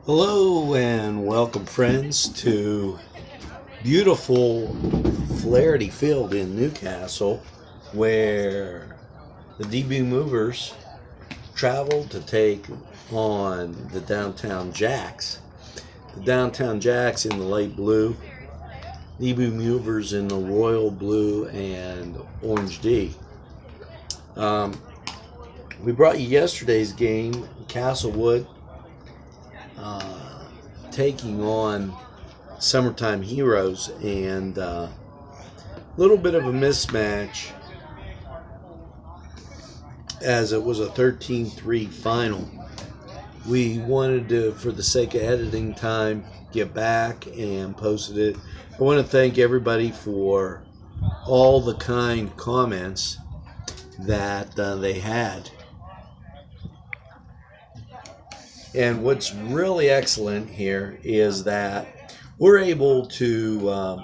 Hello and welcome, friends, to beautiful Flaherty Field in Newcastle, where the DB Movers traveled to take on the Downtown Jacks. The Downtown Jacks in the light blue, DB Movers in the royal blue and orange D. We brought you yesterday's game, Castlewood taking on Summertime Heroes, and a little bit of a mismatch as it was a 13-3 final. We wanted to, for the sake of editing time, get back and posted it. I want to thank everybody for all the kind comments that they had. And what's really excellent here is that we're able to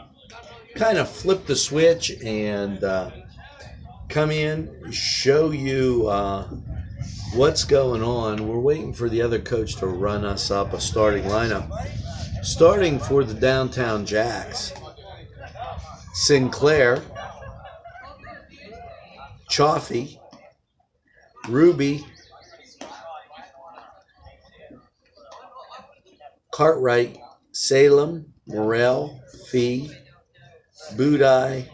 kind of flip the switch and come in, show you what's going on. We're waiting for the other coach to run us up a starting lineup. Starting for the Downtown Jacks, Sinclair, Chaffee, Ruby, Cartwright, Salem, Morrell, Fee, Budai,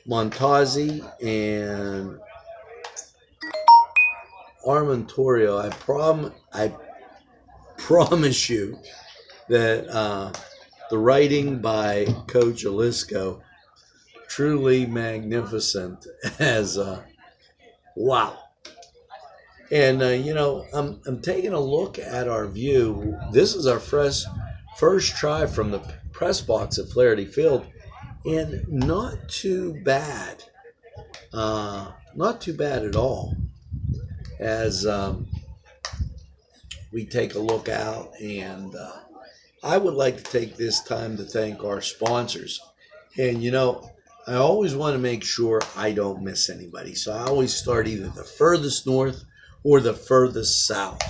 Montazzi, and Armentorio. I promise you that the writing by Coach Alisco truly magnificent as wow. And I'm taking a look at our view. This is our first try from the press box at Flaherty Field, and not too bad. Not too bad at all. As we take a look out, and I would like to take this time to thank our sponsors. And I always want to make sure I don't miss anybody, so I always start either the furthest north or the furthest south.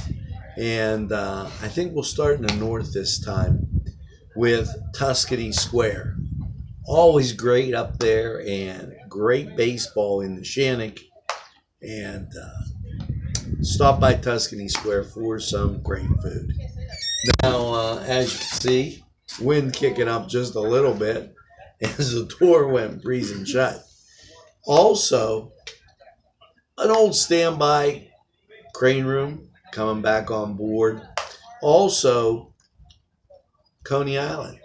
And I think we'll start in the north this time with Tuscany Square. Always great up there, and great baseball in the Shannock. And stop by Tuscany Square for some great food. Now, as you can see, wind kicking up just a little bit as the door went breezing shut. Also, an old standby, Crane Room, coming back on board. Also, Coney Island.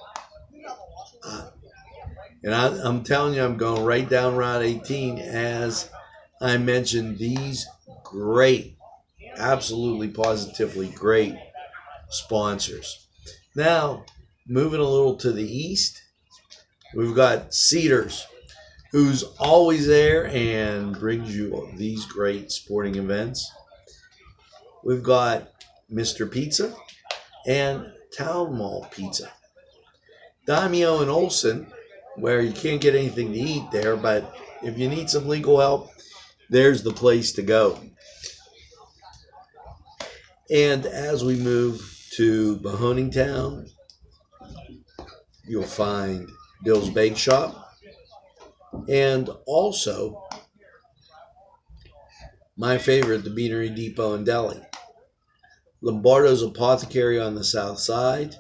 And I'm telling you, I'm going right down Route 18 as I mentioned these great, absolutely positively great sponsors. Now, moving a little to the east, we've got Cedars, who's always there and brings you these great sporting events. We've got Mr. Pizza and Town Mall Pizza. Daimio and Olson, where you can't get anything to eat there, but if you need some legal help, there's the place to go. And as we move to Mahoning Town, you'll find Bill's Bake Shop, and also my favorite, the Beanery Depot and Deli. Lombardo's Apothecary on the south side,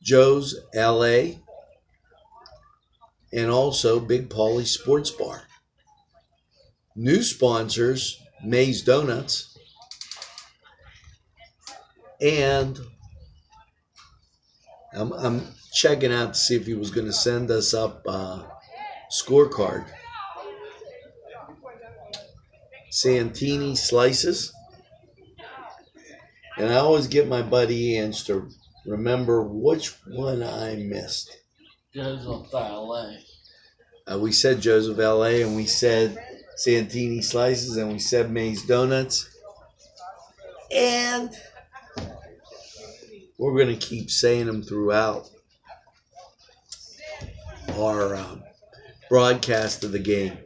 Joe's LA, and also Big Paulie's Sports Bar. New sponsors, May's Donuts, and I'm checking out to see if he was going to send us up a scorecard. Santini Slices. And I always get my buddy Ange to remember which one I missed. Joseph LA. We said Joseph LA, and we said Santini Slices, and we said May's Donuts. And we're going to keep saying them throughout our broadcast of the game.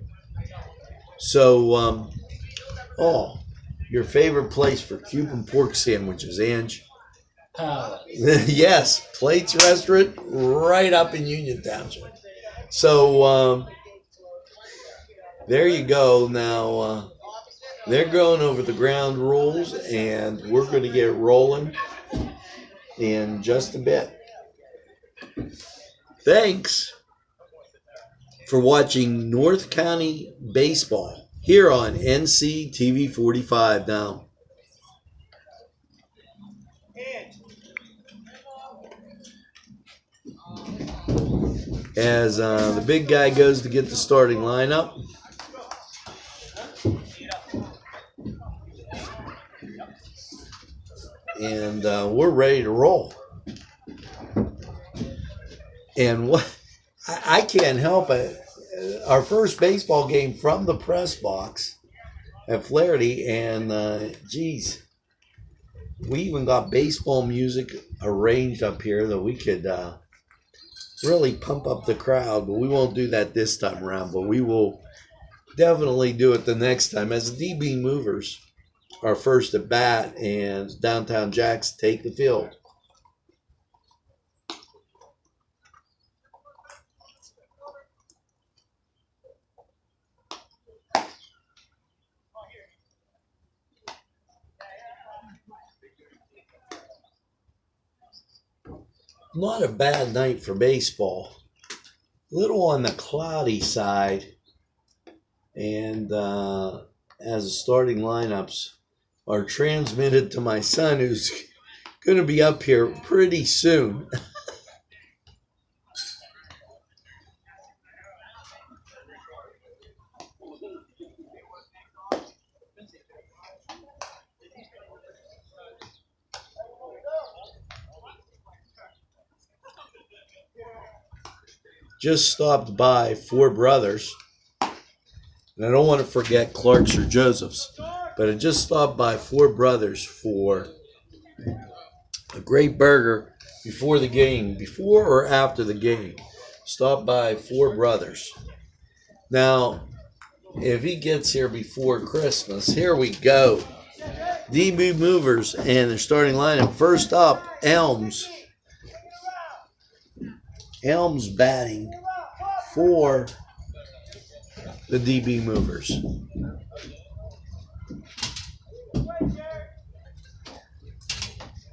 So, your favorite place for Cuban pork sandwiches, Ange? Palace. Yes, Plates Restaurant right up in Union Township. So there you go. Now they're going over the ground rules, and we're going to get rolling in just a bit. Thanks for watching North County Baseball here on NCTV 45 now. As the big guy goes to get the starting lineup. And we're ready to roll. And what I can't help it. Our first baseball game from the press box at Flaherty, and geez, we even got baseball music arranged up here that we could really pump up the crowd. But we won't do that this time around. But we will definitely do it the next time as the DB movers are first at bat, and Downtown Jacks take the field. Not a bad night for baseball. Little on the cloudy side, and as the starting lineups are transmitted to my son, who's going to be up here pretty soon. Just stopped by Four Brothers, and I don't want to forget Clark's or Joseph's, but I just stopped by Four Brothers for a great burger before the game, before or after the game. Stopped by Four Brothers. Now, if he gets here before Christmas, here we go. DB movers and their starting lineup. First up, Elms. Elms batting for the DB movers.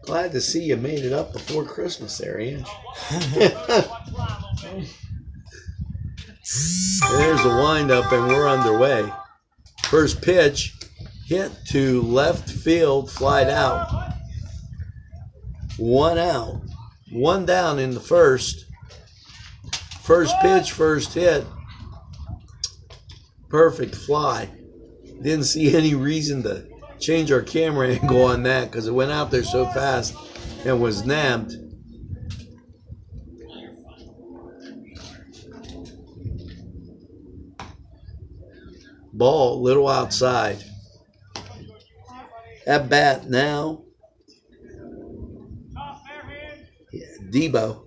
Glad to see you made it up before Christmas there, Ange. There's the windup, and we're underway. First pitch, hit to left field, flied out. One out. One down in the first. First pitch, first hit. Perfect fly. Didn't see any reason to change our camera angle on that because it went out there so fast and was nabbed. Ball, little outside. At bat now. Yeah, Debos.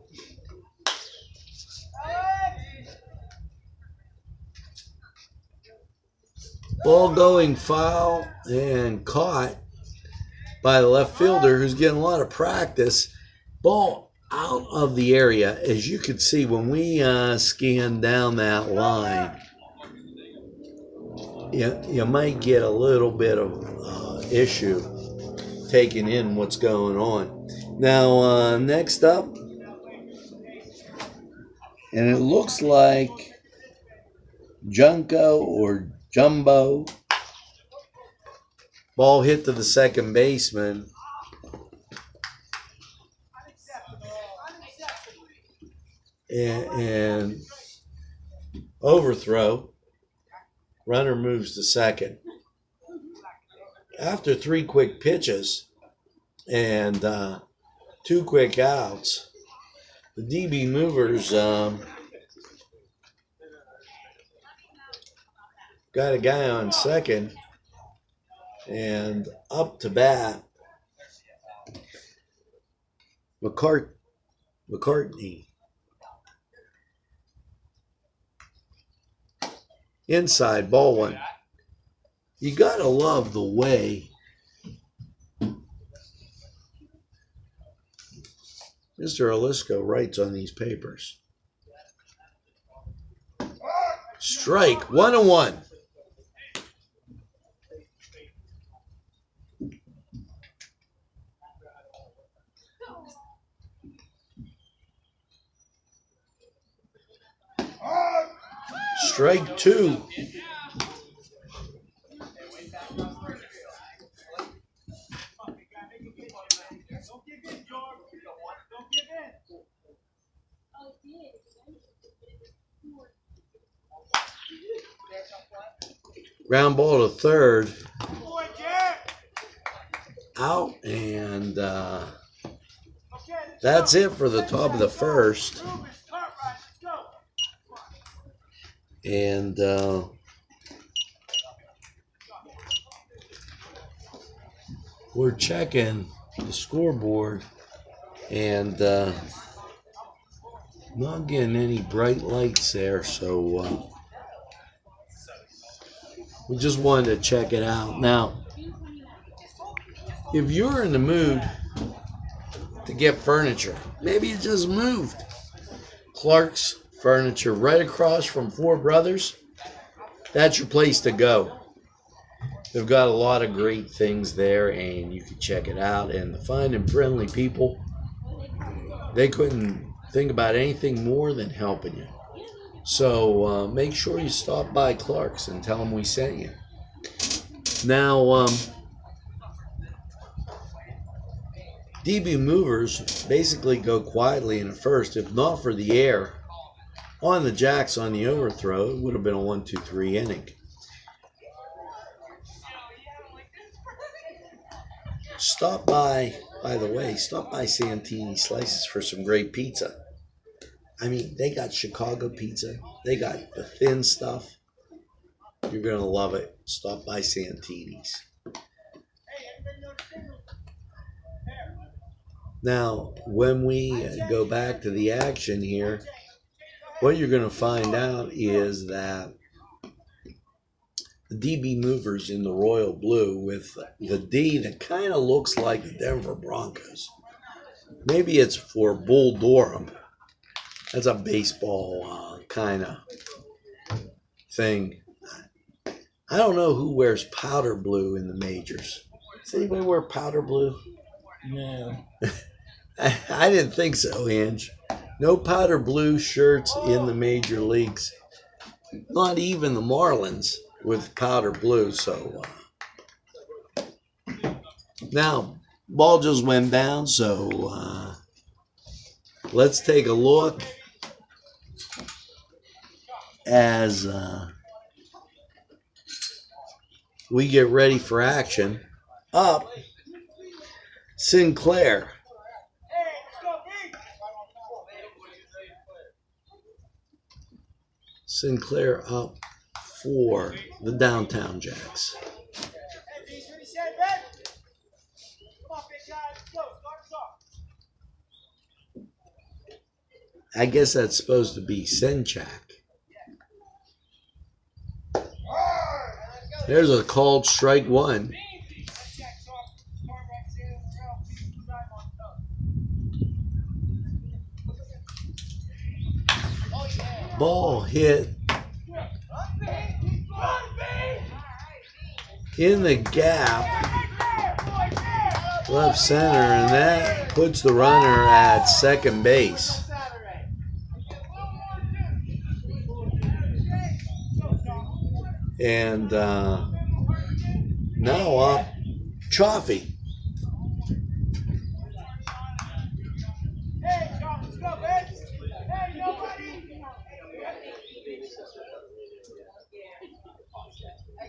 Ball going foul and caught by the left fielder who's getting a lot of practice. Ball out of the area. As you can see when we scan down that line, you might get a little bit of issue taking in what's going on. Now, next up, and it looks like Junko or Jumbo. Ball hit to the second baseman. And overthrow. Runner moves to second. After three quick pitches and two quick outs, the DB movers got a guy on second, and up to bat, McCartney. Inside, ball one. You got to love the way Mr. Olisco writes on these papers. Strike, 1-1. Strike 2. Ground ball to third. Out, and that's it for the top of the first. And we're checking the scoreboard, and not getting any bright lights there, so we just wanted to check it out. Now, if you're in the mood to get furniture, maybe you just moved. Clark's Furniture, right across from Four Brothers. That's your place to go. They've got a lot of great things there, and you can check it out. And the fine and friendly people, they couldn't think about anything more than helping you. So make sure you stop by Clark's and tell them we sent you. Now, DB movers basically go quietly in the first. If not for the air on the jacks on the overthrow, it would have been a 1-2-3 inning. Stop by the way, stop by Santini Slices for some great pizza. I mean, they got Chicago pizza. They got the thin stuff. You're going to love it. Stop by Santini's. Now, when we go back to the action here, what you're going to find out is that the DB movers in the royal blue with the D that kind of looks like the Denver Broncos. Maybe it's for Bull Durham. That's a baseball kind of thing. I don't know who wears powder blue in the majors. Does anybody wear powder blue? No. I didn't think so, Ange. No powder blue shirts in the major leagues. Not even the Marlins with powder blue. So now, ball just went down. So let's take a look as we get ready for action. Up, Sinclair. Sinclair up for the Downtown Jacks. I guess that's supposed to be Senchak. There's a called strike one. Ball hit in the gap, left center, and that puts the runner at second base. And now up, Chaffee.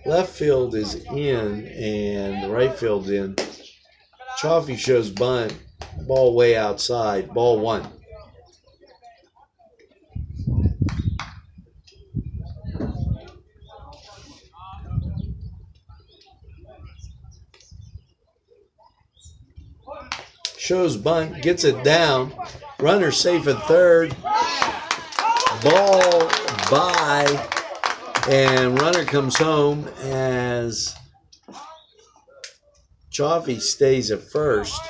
Left field is in and the right field's in. Chaffee shows bunt. Ball way outside. Ball one. Shows bunt. Gets it down. Runner safe at third. Ball by. And runner comes home as Chaffee stays at first.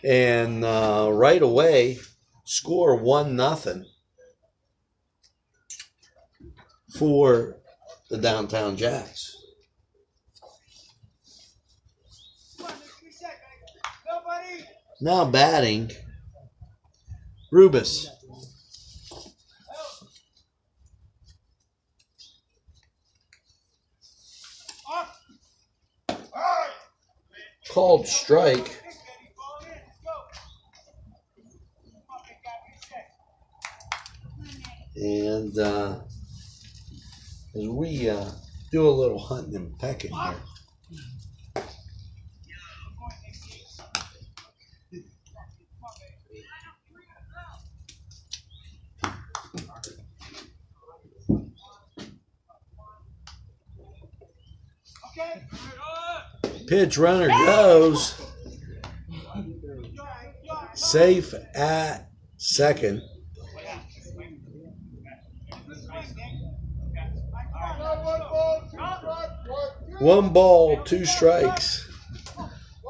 and right away score 1-0 for the Downtown Jacks. Now batting, Rubus. Called strike. And as we do a little hunting and pecking here. Pitch, runner goes. Safe at second. One ball, two strikes.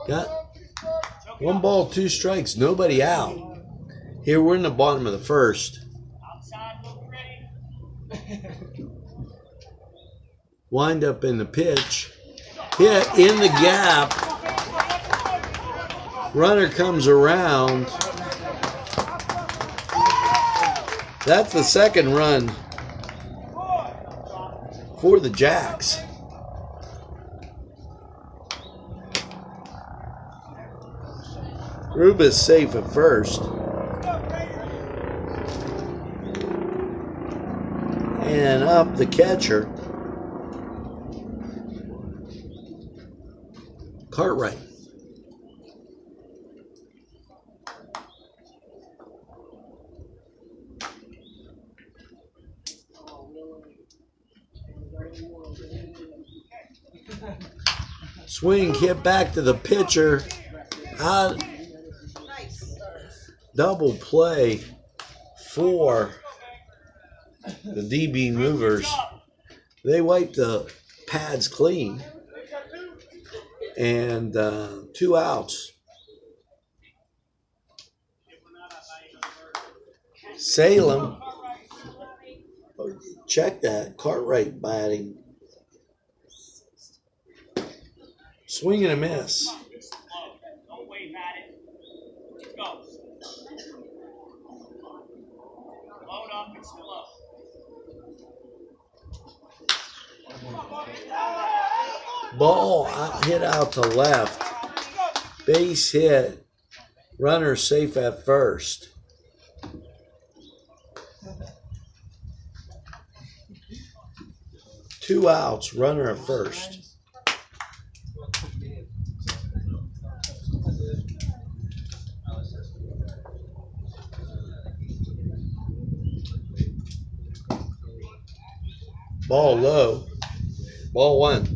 Got 1 ball, 2 strikes. Nobody out. Here we're in the bottom of the first. Wind up in the pitch. Hit in the gap. Runner comes around. That's the second run for the Jacks. Rubus safe at first. And up the catcher. Cartwright. Swing hit back to the pitcher. Out. Double play for the DB movers. They wipe the pads clean. And 2 outs. Salem, check that. Cartwright batting. Swing and a miss. Ball hit out to left. Base hit. Runner safe at first. Two outs. Runner at first. Ball low. Ball 1.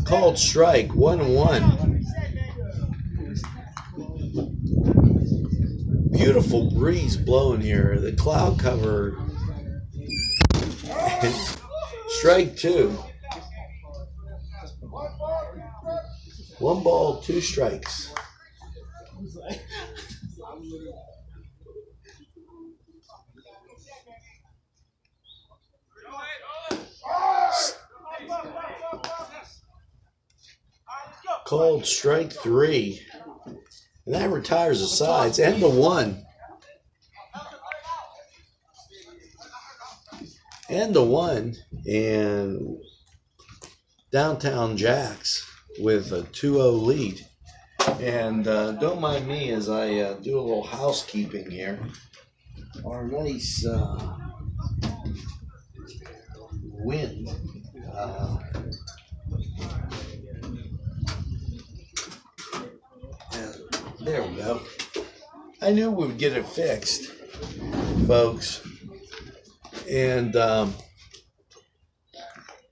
Called strike, 1-1. Beautiful breeze blowing here. The cloud cover. Strike 2. 1 ball, 2 strikes. Called strike 3. And that retires the sides. End of 1. End of 1. And Downtown Jacks with a 2-0 lead. And don't mind me as I do a little housekeeping here. Our nice wind. There we go. I knew we would get it fixed, folks. And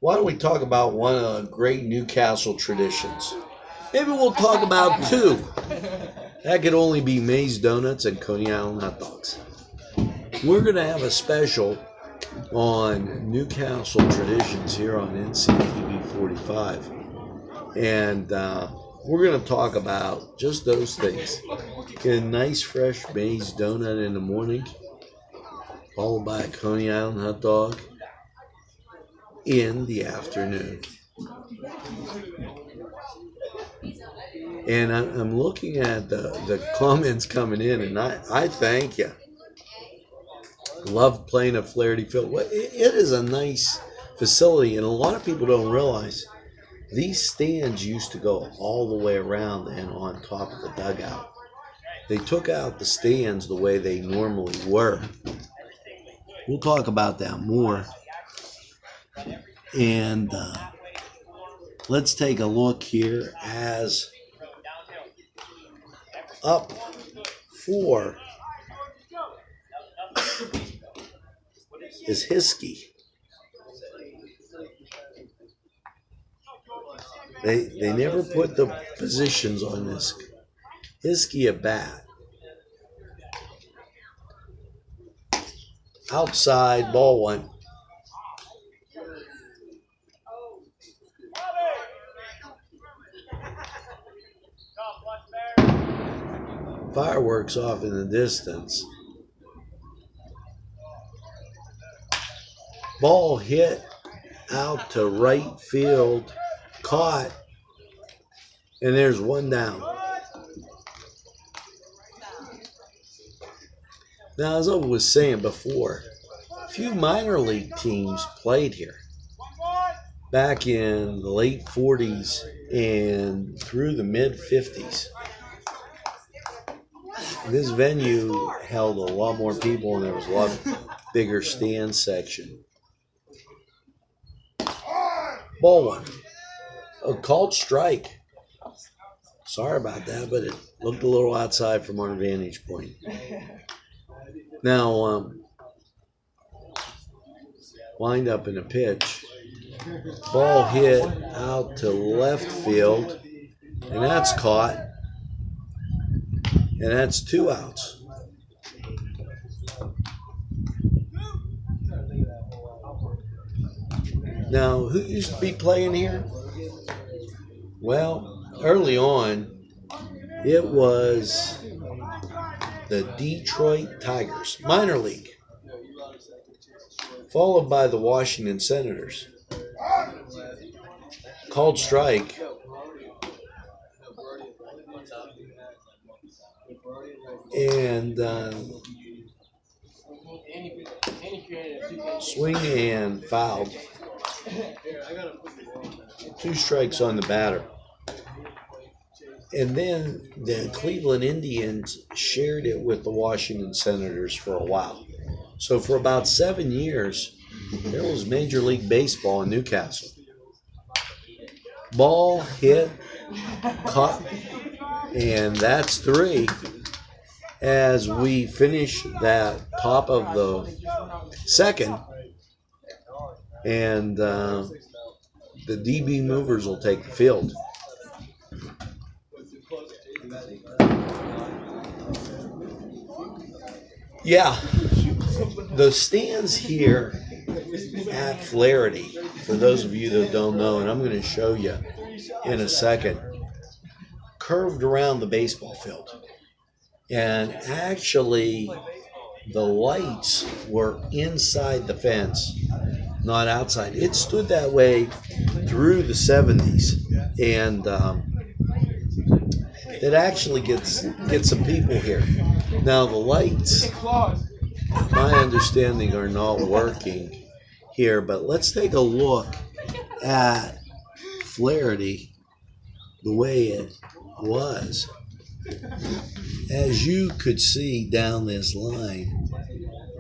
why don't we talk about one of the great Newcastle traditions? Maybe we'll talk about 2. That could only be Maze Donuts and Coney Island hot dogs. we're going to have a special on Newcastle traditions here on NCTV 45. And we're going to talk about just those things. Get a nice fresh maize donut in the morning, followed by a Coney Island hot dog in the afternoon. And I'm looking at the comments coming in, and I thank you. Love playing at Flaherty Field. Well, it is a nice facility, and a lot of people don't realize these stands used to go all the way around and on top of the dugout. They took out the stands the way they normally were. We'll talk about that more. And let's take a look here as up for is Hiskey. They never put the positions on this. Hiskey at bat. Outside, ball one. Fireworks off in the distance. Ball hit out to right field, caught, and there's one down. Now, as I was saying before, a few minor league teams played here back in the late 40s and through the mid 50s. This venue held a lot more people, and there was a lot bigger stand section. Ball one. A called strike. Sorry about that, but it looked a little outside from our vantage point. Now, wind up in a pitch. Ball hit out to left field, and that's caught. And that's 2 outs. Now, who used to be playing here? Well, early on, it was the Detroit Tigers, minor league, followed by the Washington Senators. Called strike. And swing and fouled. 2 strikes on the batter. And then the Cleveland Indians shared it with the Washington Senators for a while. So for about 7 years, there was Major League Baseball in Newcastle. Ball hit, caught, and that's 3. As we finish that top of the second, and the DB movers will take the field. Yeah, the stands here at Flaherty, for those of you that don't know, and I'm going to show you in a second, curved around the baseball field. And actually, the lights were inside the fence, not outside. It stood that way through the 70s. And it actually gets some people here. Now, the lights, my understanding, are not working here. But let's take a look at Flaherty the way it was. As you could see down this line,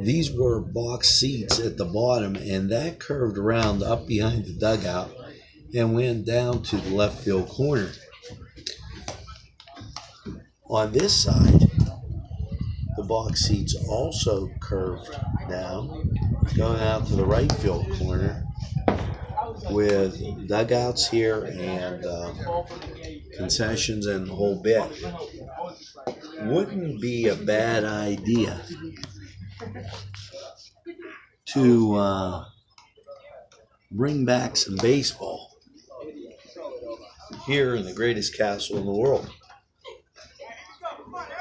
these were box seats at the bottom, and that curved around up behind the dugout and went down to the left field corner. On this side, the box seats also curved down, going out to the right field corner with dugouts here and concessions and the whole bit. Wouldn't be a bad idea to bring back some baseball here in the greatest castle in the world.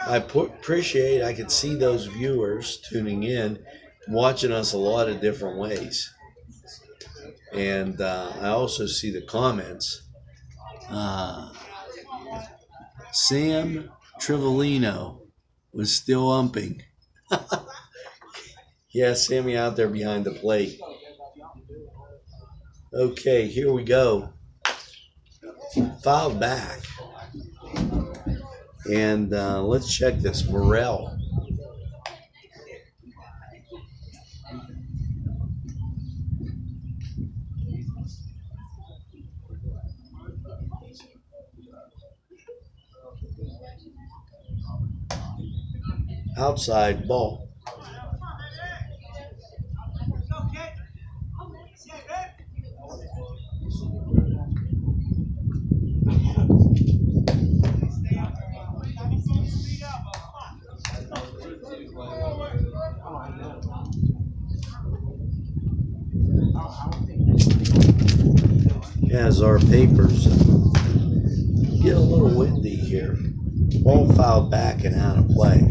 Appreciate I could see those viewers tuning in, watching us a lot of different ways. And I also see the comments. Sam Trivellino was still umping. Yeah, Sammy out there behind the plate. Okay, here we go. Fouled back. And let's check this. Morrell. Outside ball. As our papers get a little windy here. Ball fouled back and out of play.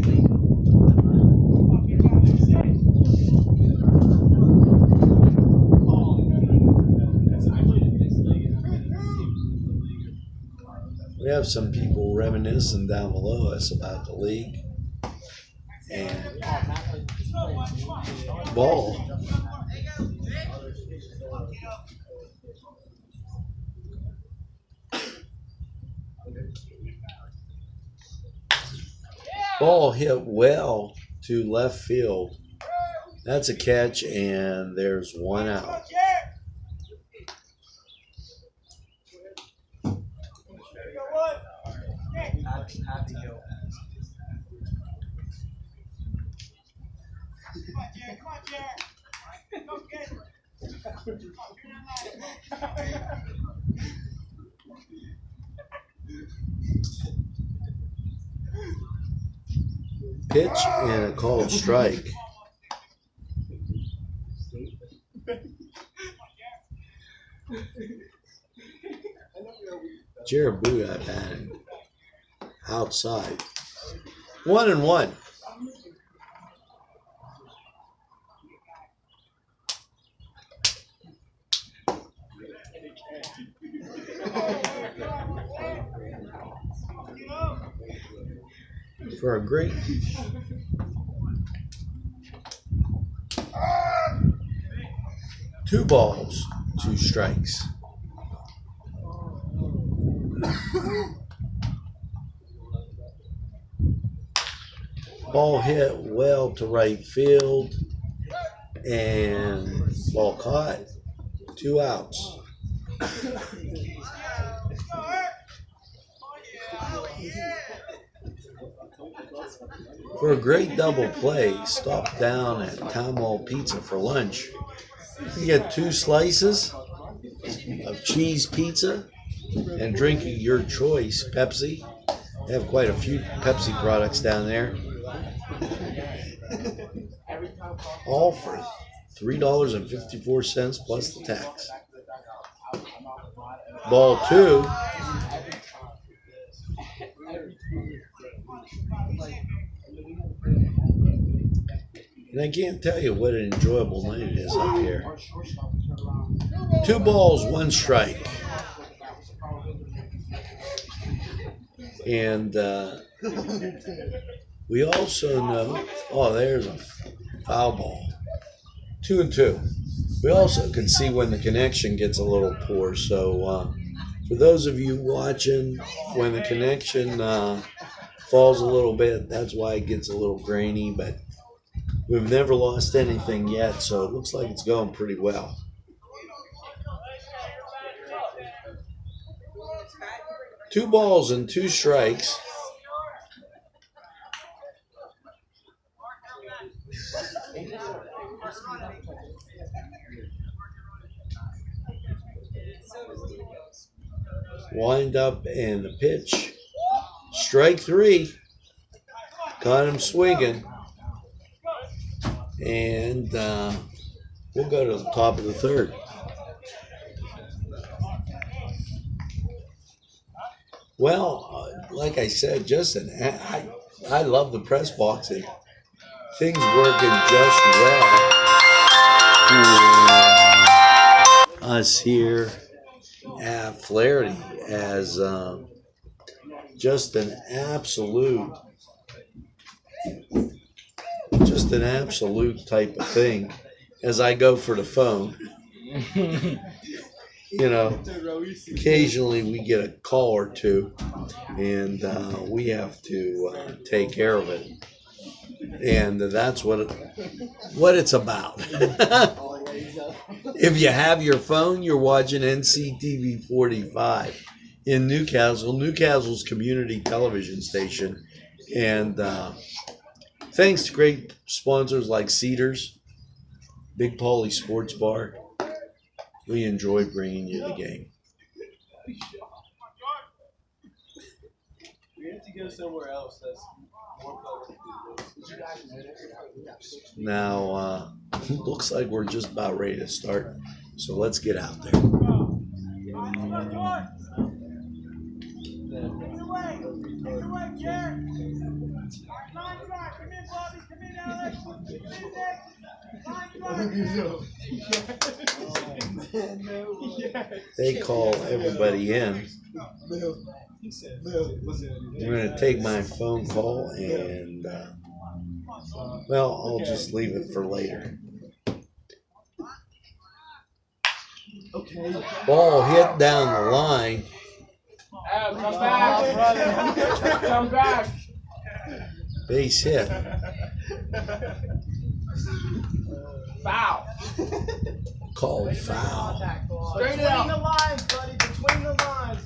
We have some people reminiscing down below us about the league. And ball. Ball hit well to left field. That's a catch, and there's one out. Pitch and a called strike. Jared Bougat batting outside. 1-1. For a great two balls, two strikes. Ball hit well to right field, and ball caught. 2 outs. For a great double play, stop down at Town Hall Pizza for lunch. You get 2 slices of cheese pizza and drink of your choice, Pepsi. They have quite a few Pepsi products down there. All for $3.54 plus the tax. Ball 2. And I can't tell you what an enjoyable night it is up here. 2 balls, 1 strike. And we also know, there's a foul ball. 2-2. We also can see when the connection gets a little poor. So for those of you watching, when the connection falls a little bit, that's why it gets a little grainy. But we've never lost anything yet, so it looks like it's going pretty well. Two balls and 2 strikes. Wind up and the pitch. Strike 3. Got him swinging. And we'll go to the top of the third. Well, like I said, Justin, I love the press box and things working just well for us here at Flaherty as just an absolute, just an absolute type of thing. As I go for the phone, you know, occasionally we get a call or two, and we have to take care of it, and that's what it's about. If you have your phone, you're watching NCTV 45 in Newcastle, Newcastle's community television station, and thanks to great sponsors like Cedars, Big Paulie Sports Bar, we enjoy bringing you the game. We have to go somewhere else that's more public. Now, looks like we're just about ready to start, so let's get out there. They call everybody in. I'm going to take my phone call and, well, I'll just leave it for later. Ball hit down the line. Come back. Come back. Base hit. Foul. Called foul. Straight out. Between the lines, buddy. Between the lines.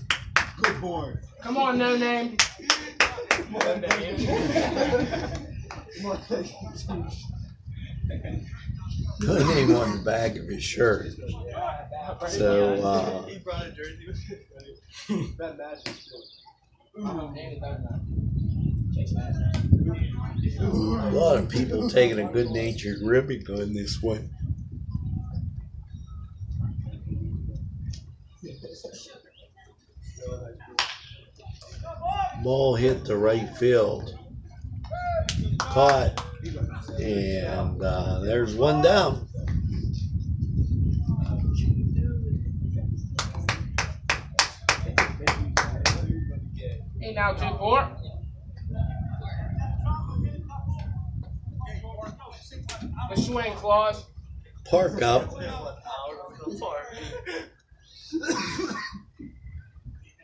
Good boy. Come on, no name. Come on, man. No name on the back of his shirt. So, He brought a jersey with him. That matches too. a lot of people taking a good-natured ribbing on this one. Ball hit the right field. Caught. And there's one down. Hey, now 2-4. The swing, Claus. Park up.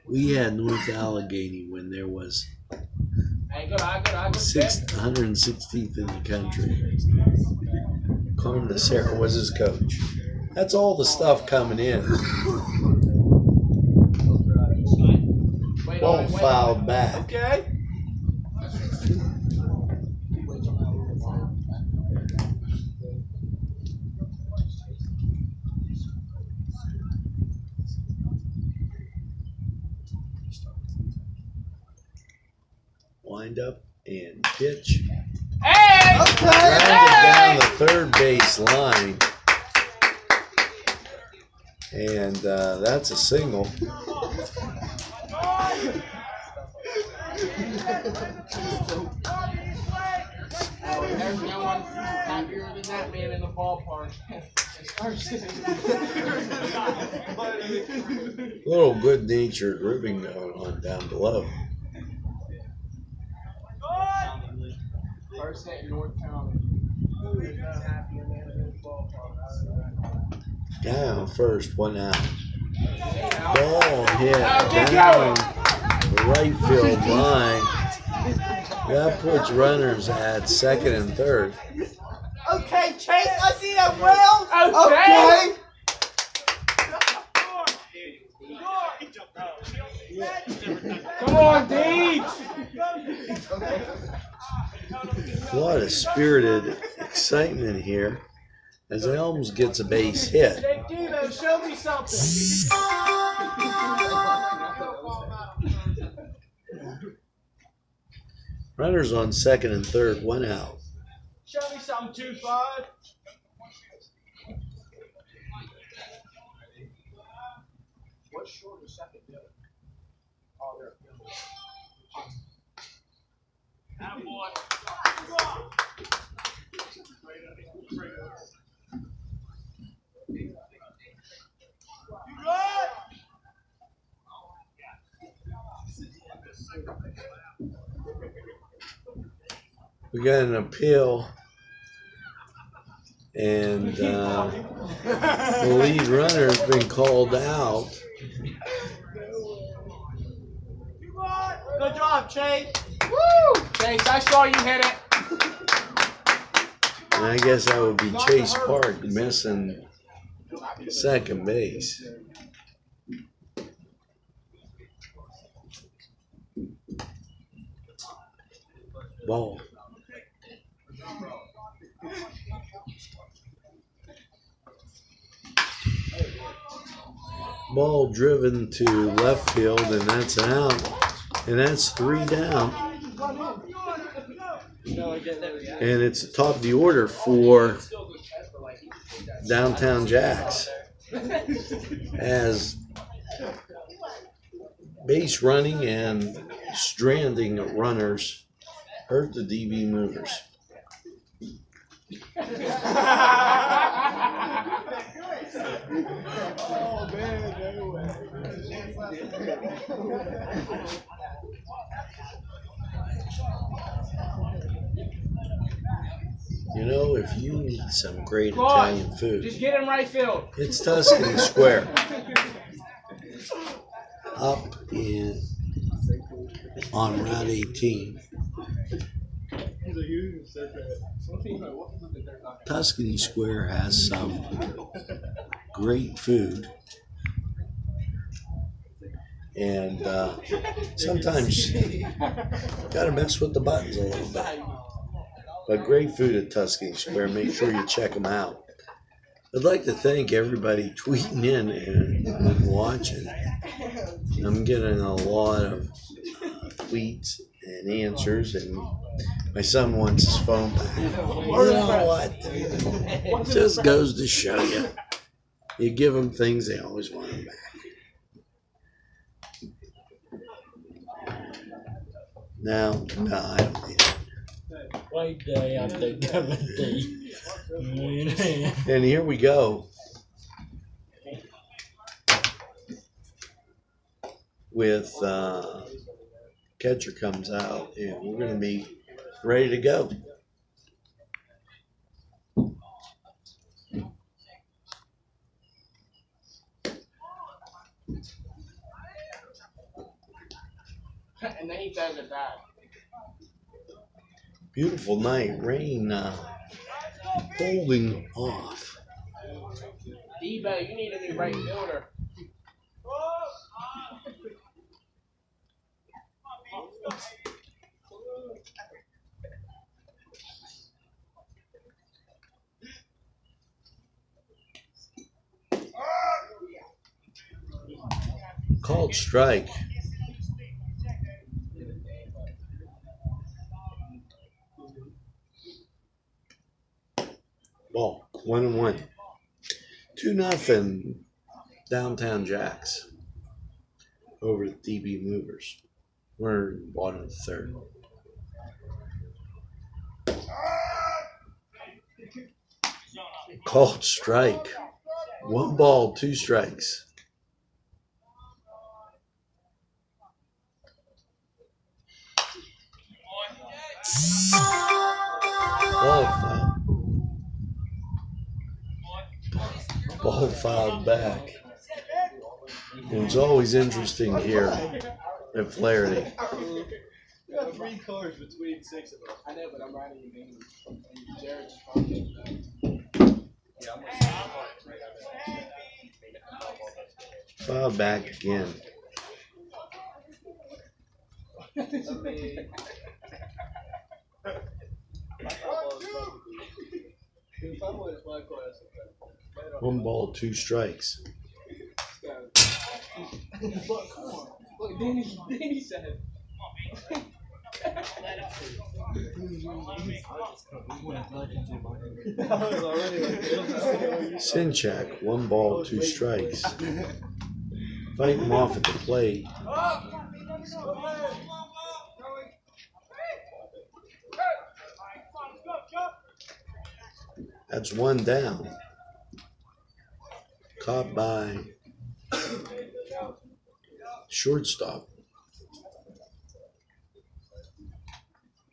We had North Allegheny when there was Hey, good eye, good eye, good 116th in the country. Carmen Nacera was his coach. That's all the stuff coming in. Ball fouled back. Okay. Wind up and pitch. Hey! Okay. Drag it down the third base line. And that's a single. There's no one happier than that man in the ballpark. Little good-natured ribbing going on down below. First at North County. Guy on first, one out. Ball hit Get down going. the right field line. That puts runners at second and third. Okay, Chase, I see that well. Okay. Come on, Deej. A lot of spirited excitement here as Elms gets a base hit. Hey, Debos, show me something. Runners on second and third, one out. Show me something, 2-5. What's short of second? Oh, there. We got an appeal, and the lead runner has been called out. Good job, Chase. Woo! Chase, I saw you hit it. And I guess that would be Chase Park missing second base. Ball. Ball driven to left field, and that's an out. And that's 3 down. And it's the top of the order for Downtown Jacks. As base running and stranding runners hurt the DB movers. Oh, man, no way. You know, if you need some great Go on. Italian food, Just get in right field. it's Tuscany Square. Up in on Route 18. Tuscany Square has some great food. And sometimes you gotta mess with the buttons a little bit. But great food at Tuscany Square. Make sure you check them out. I'd like to thank everybody tweeting in and watching. I'm getting a lot of tweets and answers, and my son wants his phone back. You know what? It just goes to show you. You give them things, they always want them back. No, I don't need it. White day after day. And here we go with catcher comes out, and we're going to be ready to go. And then he does it back. Beautiful night, rain holding off. Debos, you need a new right fielder. Called strike. Ball, 1-1. 2-0 Downtown Jacks over the DB Movers. We're in the bottom of the third. Called strike. 1 ball, 2 strikes. Ball foul. Ball fouled back. And it's always interesting here at Flaherty. We got 3 cars between 6 of us. I know, but I'm riding the game. Jared's probably Yeah, I'm gonna see right Fouled back again. One ball, 2 strikes. Look, Danny said. was already like this. Sinchak, 1 ball, 2 strikes. Fight him off at the plate. That's 1 down. Caught by shortstop.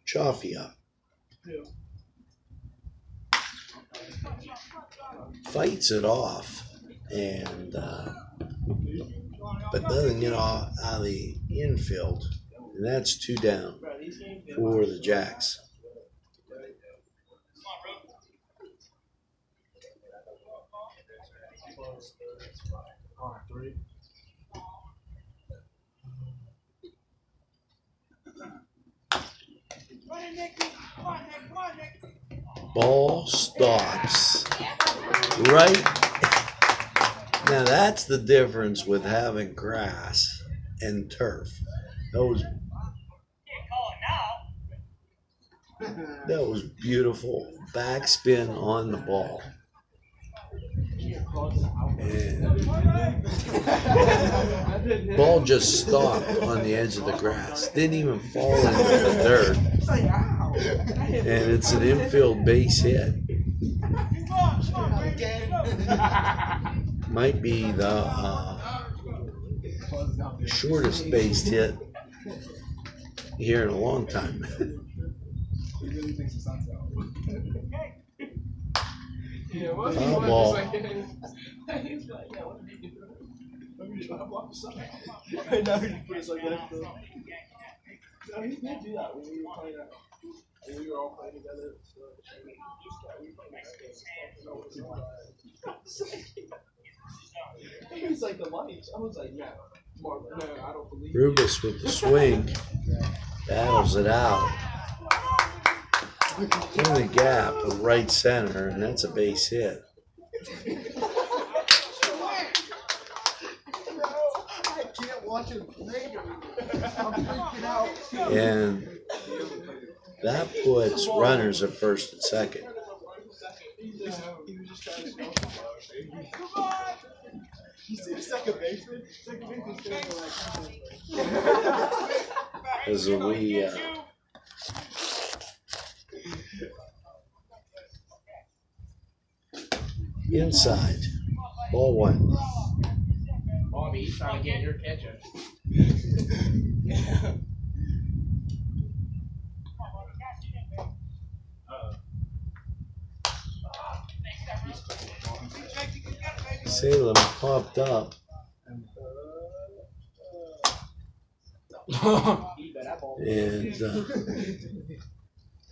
Chafia. Fights it off and but doesn't get out of the infield. And that's 2 down for the Jacks. Ball stops right. Now that's the difference with having grass and turf. That was beautiful backspin on the ball. And ball just stopped on the edge of the grass. Didn't even fall into the dirt. And it's an infield base hit. Might be the shortest based hit here in a long time. Foul ball. Right now he just put us like that. No, he did do that when we were playing that. When we were all playing together. He's like the money. I was like, no, Marvin, no, I don't believe. Rubus with the swing. Battles it out. In the gap of right center, and that's a base hit. And that puts runners at first and second. Second baseman? Second baseman. As we inside, ball 1. Bobby, he's trying to get your catcher. Salem popped up. And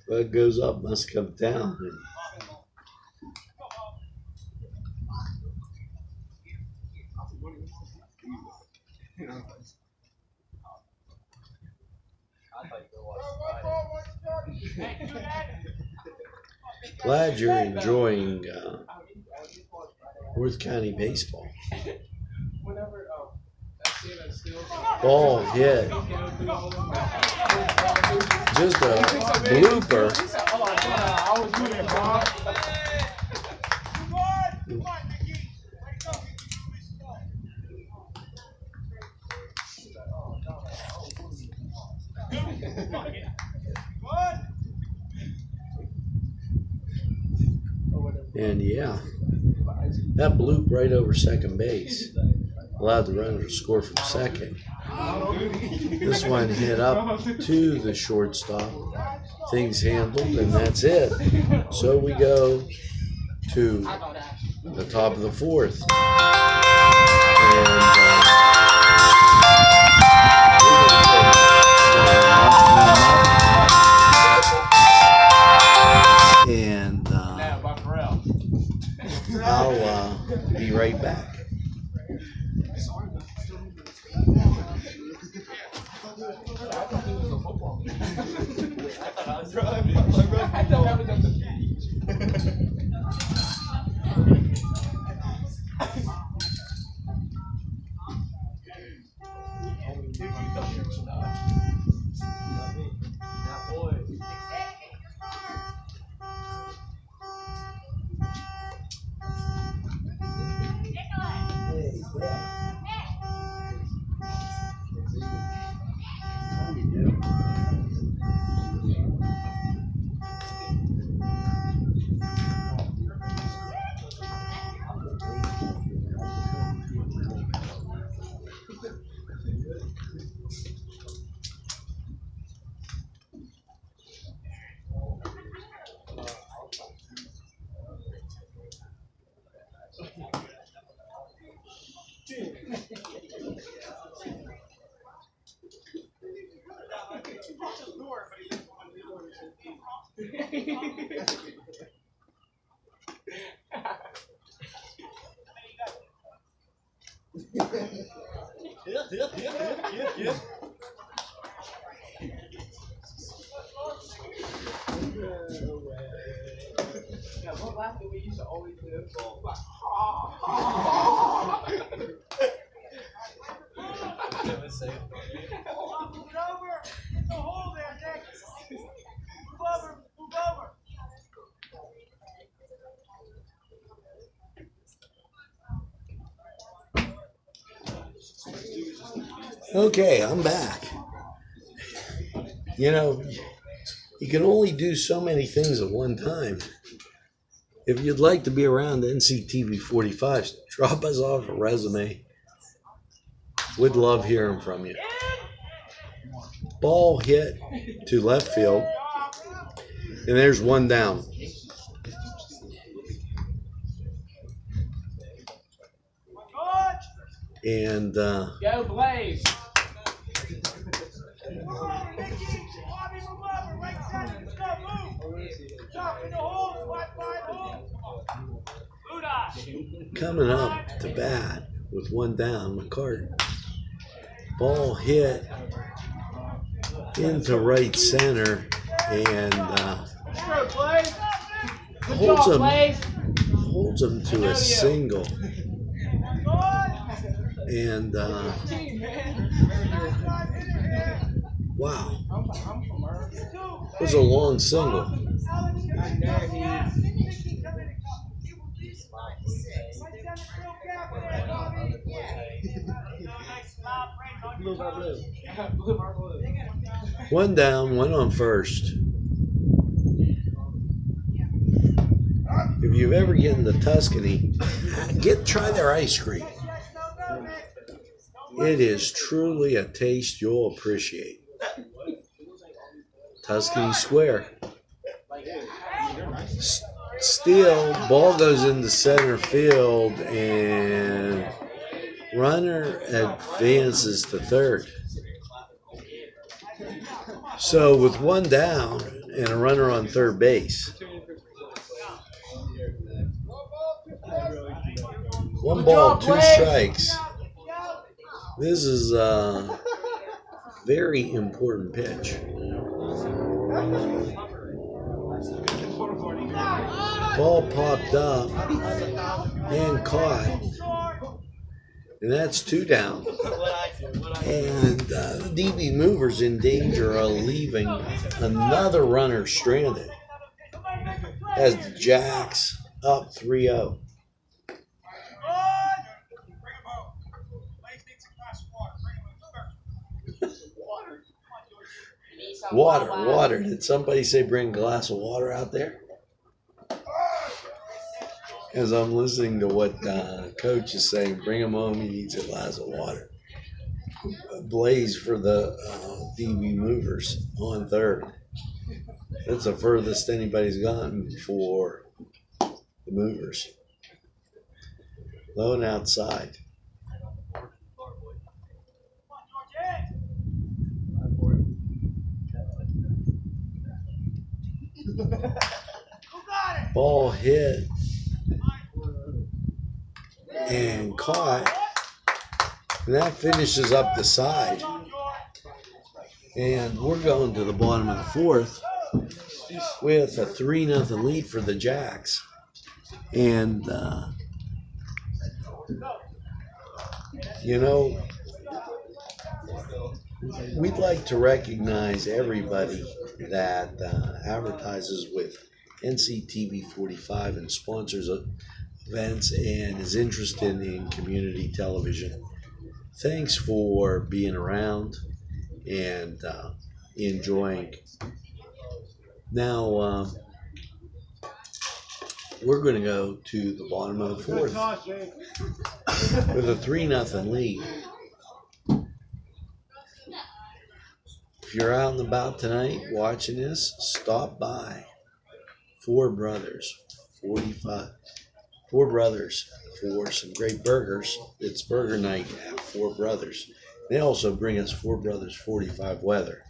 what goes up must come down. Glad you're enjoying Worth County baseball. Ball hit. Just a blooper. And yeah, that bloop right over second base allowed the runner to score from second. This one hit up to the shortstop. Things handled, and that's it. So we go to the top of the 4th. And I'll be right back. Yeah, what laugh that we used to always do? Like, Move it over. Get the hole there, Nick. Move over. Move over. Okay, I'm back. You know, you can only do so many things at one time. If you'd like to be around NCTV 45, drop us off a resume. We'd love hearing from you. Ball hit to left field, and there's one down. And go Blaze. Move over, Mickey. Bobby, move over. Right side. Let's go. Move. Jump in the hole. Five hole. Luda. coming up to bat with one down, McCart. Ball hit into right center and holds him to a single. And wow, it was a long single. One down, one on first. If you've ever been to Tuscany, try their ice cream. It is truly a taste you'll appreciate. Tuscany Square. Steal, ball goes into center field, and runner advances to third. So with one down and a runner on third base, one ball, two strikes. This is a very important pitch. Ball popped up and caught, and that's two down. And the DB Movers in danger of leaving another runner stranded as the Jacks up 3-0. Water. Did somebody say bring a glass of water out there? As I'm listening to what Coach is saying, bring him home, he needs a glass of water. Blaze for the DB Movers on third. That's the furthest anybody's gotten for the Movers. Low and outside. Ball hit and caught, and that finishes up the side. And we're going to the bottom of the fourth with a 3-0 lead for the Jacks. And we'd like to recognize everybody that advertises with NCTV 45 and sponsors events and is interested in community television. Thanks for being around and enjoying. Now, we're going to go to the bottom of the fourth with a 3-0 lead. If you're out and about tonight watching this, stop by. Four Brothers 45. Four Brothers for some great burgers. It's burger night at Four Brothers. They also bring us Four Brothers 45 weather.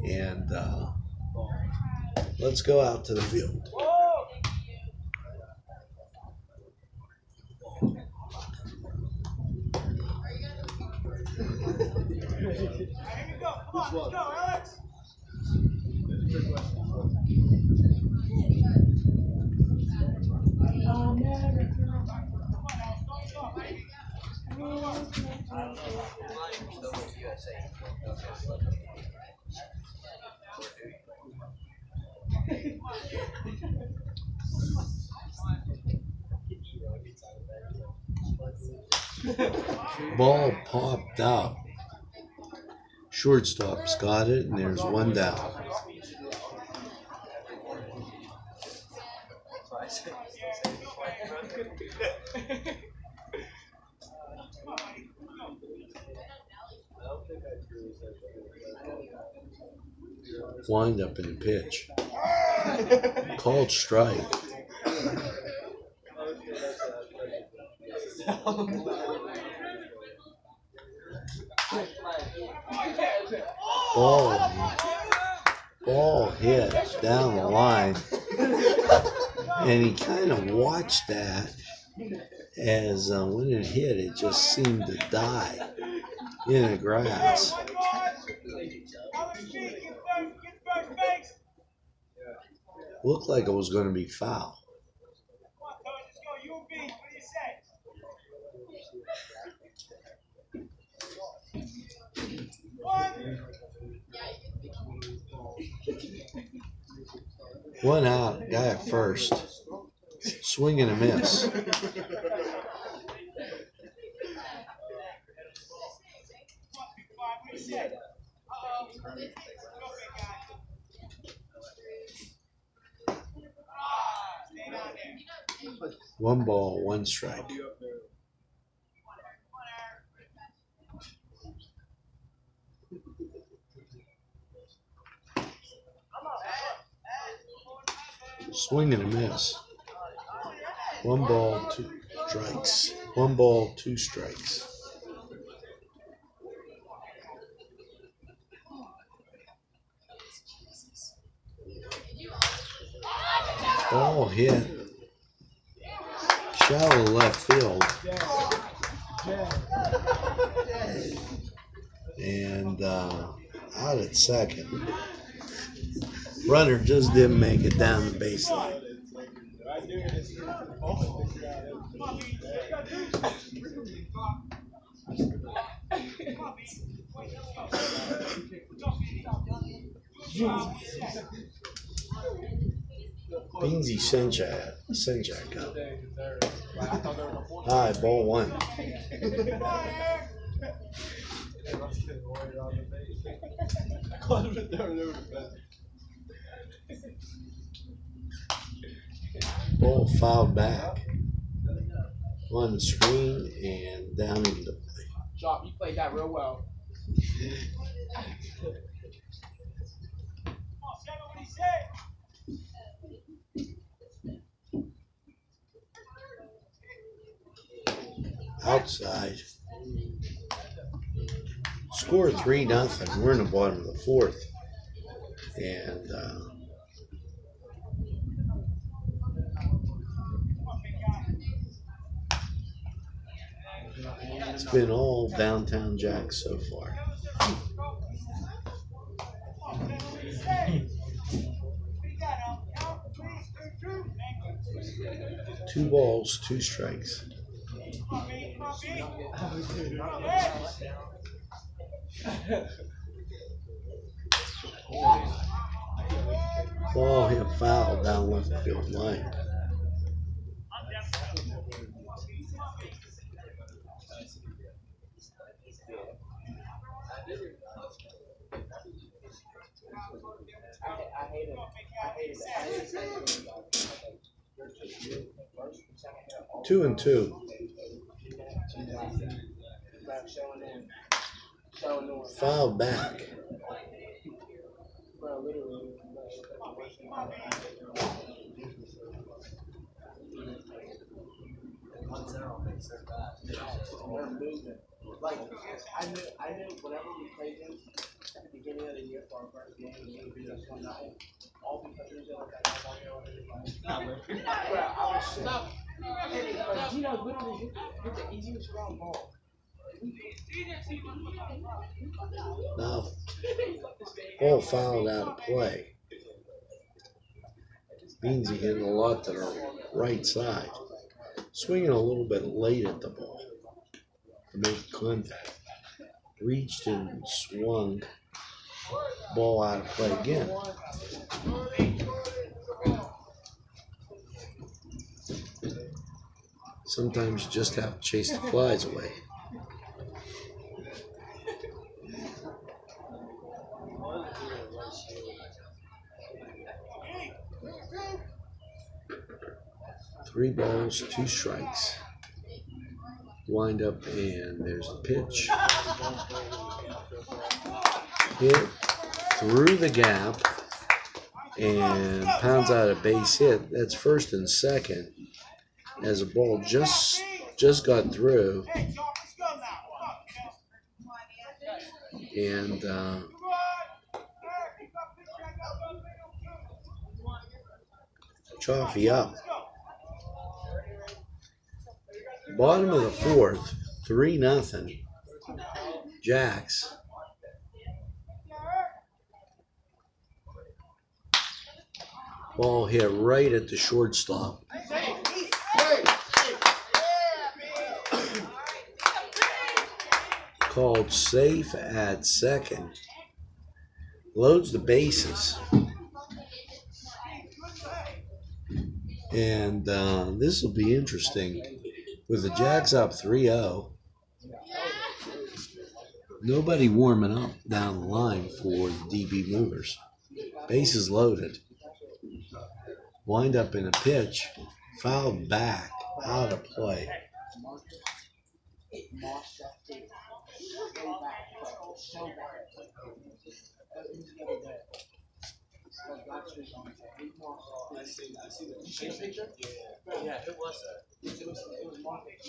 And let's go out to the field. Ball popped up. Shortstop's got it, and there's one down. Wind up in the pitch. Called strike. Ball hit down the line, and he kind of watched that as when it hit, it just seemed to die in the grass. Looked like it was going to be foul. One out, guy at first. Swing and a miss. One ball, one strike. Swing and a miss. One ball, two strikes. One ball, two strikes. Ball hit shallow left field. And out at second. Runner just didn't make it down the baseline. Beansy Senjak up. High, ball one. Ball fouled back. On the screen and down into the play. Sharp, you played that real well. Outside. Score 3-0. We're in the bottom of the fourth. And it's been all downtown Jacks so far. Two balls, two strikes. Ball hit foul down left field line. Two and two. Foul back. They're moving. Like I knew whenever we played them at the beginning of the year for our first game, we beat us 1-0. All because we did like that I was shocked. And Gino literally hit the easiest ground ball. Now, ball fouled out of play. Means he hit a lot to the right side. Swinging a little bit late at the ball to make contact. Reached and swung. Ball out of play again. Sometimes you just have to chase the flies away. Three balls, 2 strikes. Wind up and there's the pitch. Hit through the gap and pounds out a base hit. That's first and second as the ball just got through. And Chaffee up. Bottom of the fourth, 3-0. Jacks. Ball hit right at the shortstop. Called safe at second. Loads the bases. And this will be interesting. With the Jacks up 3-0, nobody warming up down the line for the DB movers. Bases loaded. Wind up in a pitch, fouled back, out of play. Yeah, it was it was Marcus.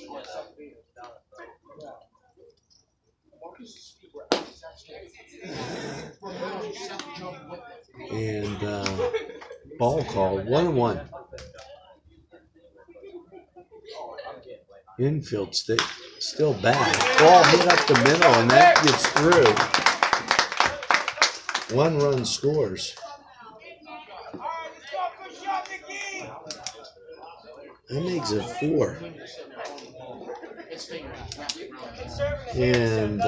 And ball called 1-1. Infield still back. Ball hit up the middle and that gets through. 1 run scores. That makes it 4. And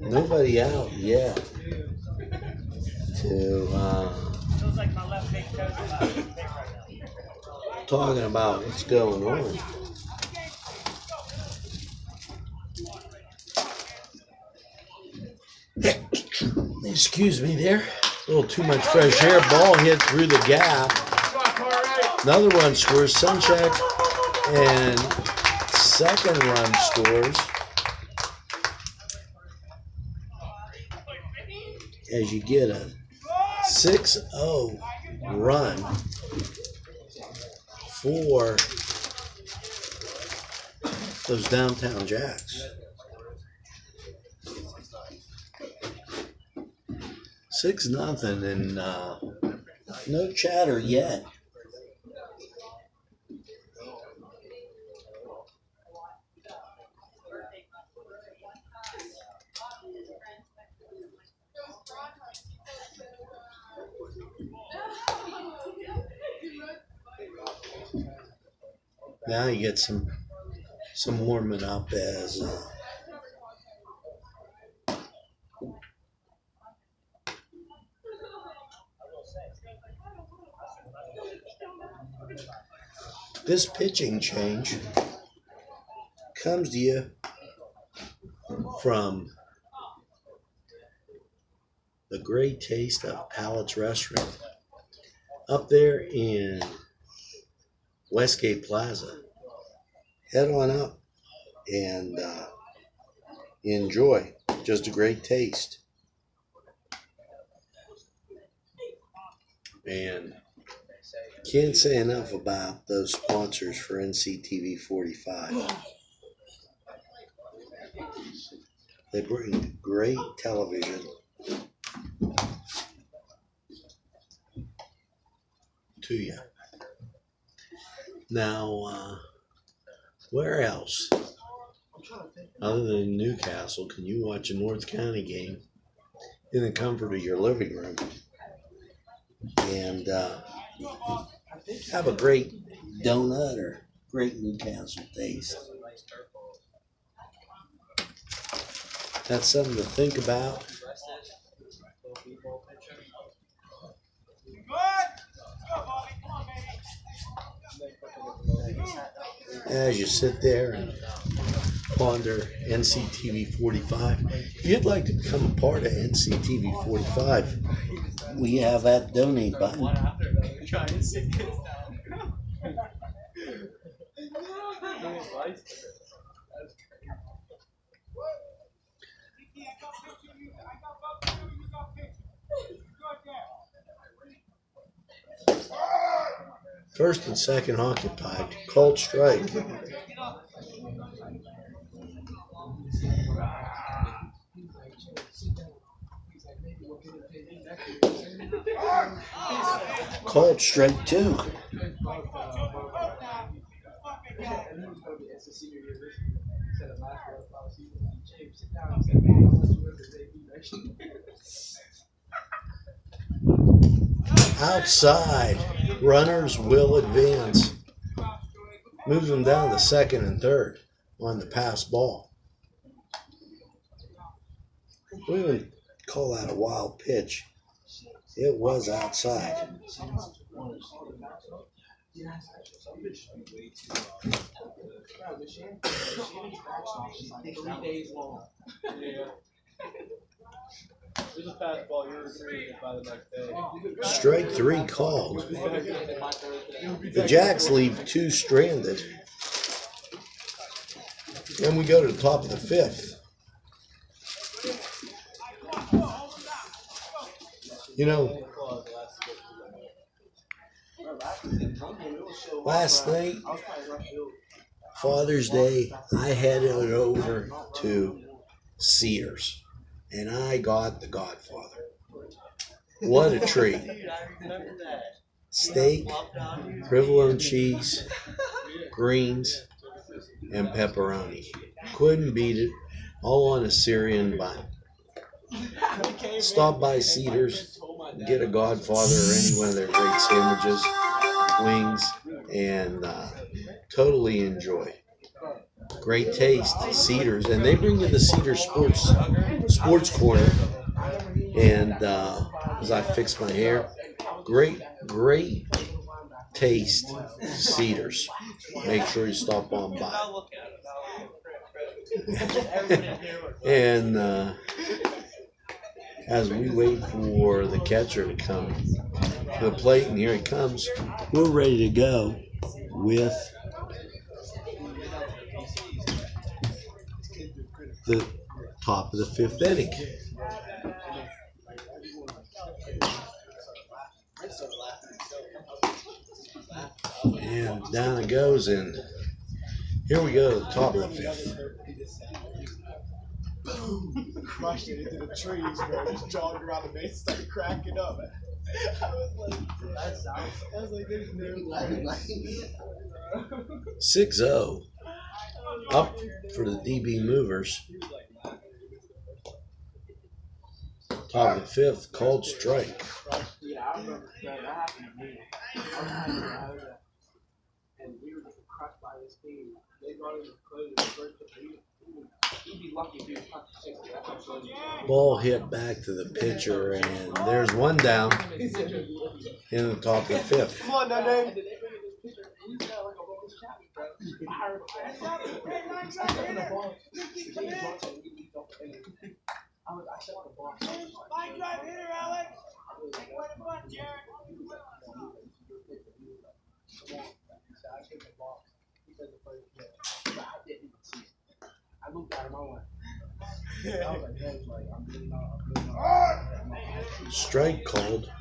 nobody out yet to talking about what's going on. Excuse me there. A little too much fresh air. Ball hit through the gap. Another run scores. Suncheck and second run scores. As you get a 6-0 run for those downtown Jacks. 6-0 and no chatter yet. Now you get some warming up as this pitching change comes to you from the great taste of Palate's Restaurant up there in Westgate Plaza. Head on up and enjoy. Just a great taste. And Can't say enough about those sponsors for NCTV 45. They bring great television to you. Now, where else, other than Newcastle, can you watch a North County game in the comfort of your living room and have a great donut or great Newcastle taste? That's something to think about. As you sit there and ponder NCTV 45, if you'd like to become a part of NCTV 45, we have that donate button. First and second occupied. Cold strike. Cold strike two. Outside. Runners will advance. Moves them down to second and third on the pass ball. We would call that a wild pitch. It was outside. There's a fastball you're retrieving by the next day. Strike three called. The Jacks leave two stranded. Then we go to the top of the fifth. You know, last night, Father's Day, I headed over to Cedars, and I got the Godfather. What a treat. Steak, provolone cheese, greens, and pepperoni. Couldn't beat it. All on a Syrian bun. Stop by Cedars, get a Godfather or any one of their great sandwiches, wings, and totally enjoy. Great taste, Cedars, and they bring you the Cedars Sports Corner. And as I fix my hair, great taste, Cedars. Make sure you stop on by. And as we wait for the catcher to come to the plate, and here he comes, we're ready to go with the top of the fifth inning. And down it goes, and here we go to the top of the fifth. Crushed it into the trees, bro. Just jogged around the base, started cracking up. I was like, there's no way. 6-0. Up for the DB movers. Top of the fifth, called strike. Yeah, I remember that happened to me. And we were getting crushed by this team. They brought in the close the first he'd be lucky if he was touching 60. Ball hit back to the pitcher, and there's one down in the top of the fifth. Come on, now, Dave. Line drive hitter, Alex. What a butt, Jared. I looked at him, I went. I was like, hey, I'm really not. Strike called.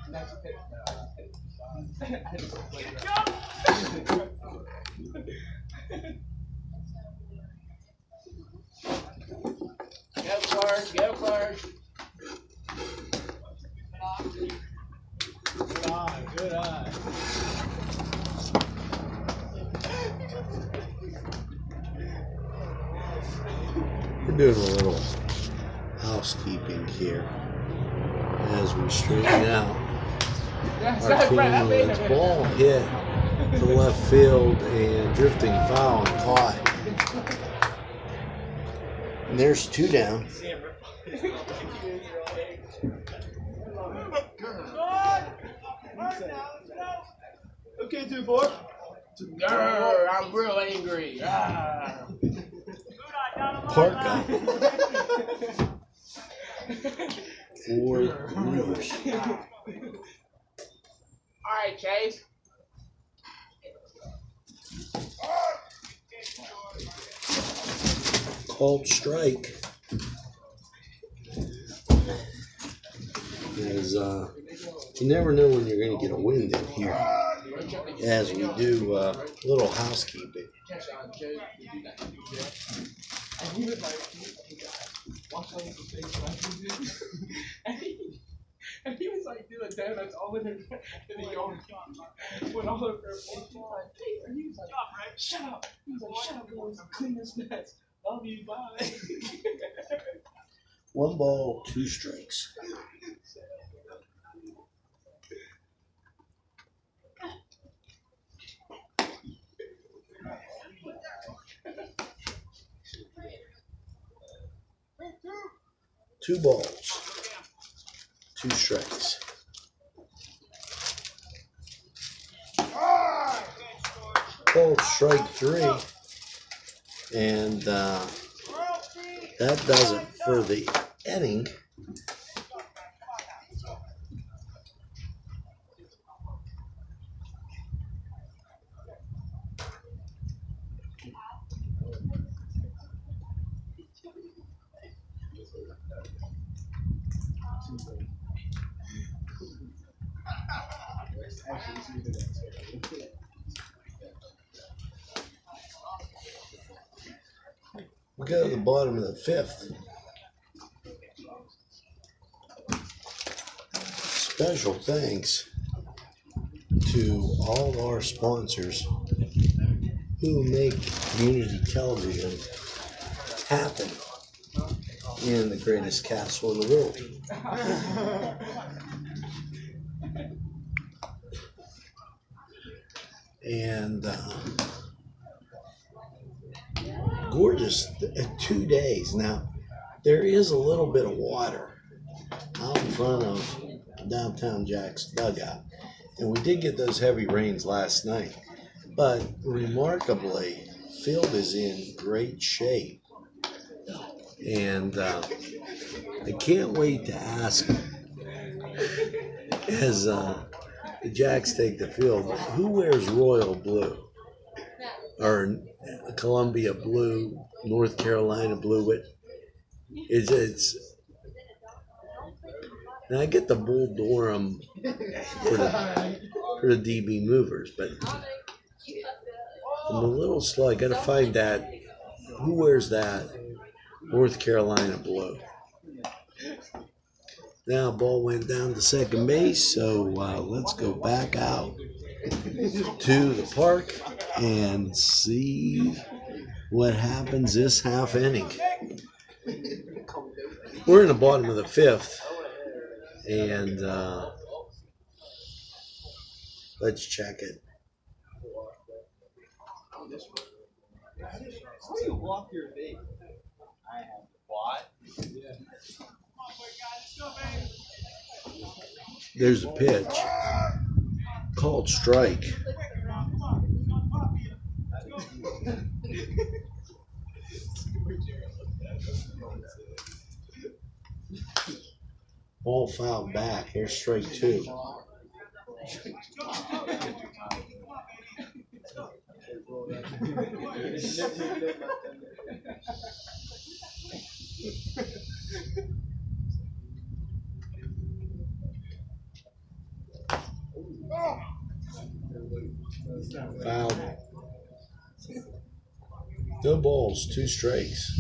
Go, Clark. Go, Clark. Good eye, good eye. We're doing a little housekeeping here as we straighten out That's our right, Brett. I made Canyonlands. him. Ball hit to left field and drifting foul and caught. And there's two down. Okay, 2-4. Grr, I'm real angry. Ah. Park up for the Brewers. All right, Chase. Called strike. As you never know when you're going to get a wind in here. As we do a little housekeeping. And he was like, watch all the things and he was like doing donuts all in the yard. When all of her face was like, hey, and he was like, shut up. He was like, shut up, boys. Clean this mess. Love you, bye. 1 ball, 2 strikes. Two balls, 2 strikes. Called strike 3, and that does it for the inning. We go to the bottom of the 5th. Special thanks to all our sponsors who make community television happen in the greatest castle in the world. And gorgeous 2 days. Now, there is a little bit of water out in front of downtown Jack's dugout. And we did get those heavy rains last night. But remarkably, field is in great shape. And I can't wait to ask, as the Jacks take the field, who wears royal blue? Or Columbia blue, North Carolina blue. It's now I get the Bull Durham for the DB movers, but I'm a little slow. I got to find that. Who wears that North Carolina blue? Now ball went down to second base, so let's go back out to the park and see what happens this half inning. We're in the bottom of the 5th, and let's check it. How do you walk your vape? I have what? There's a pitch called strike. Ball fouled back. Here's strike 2. No balls, 2 strikes.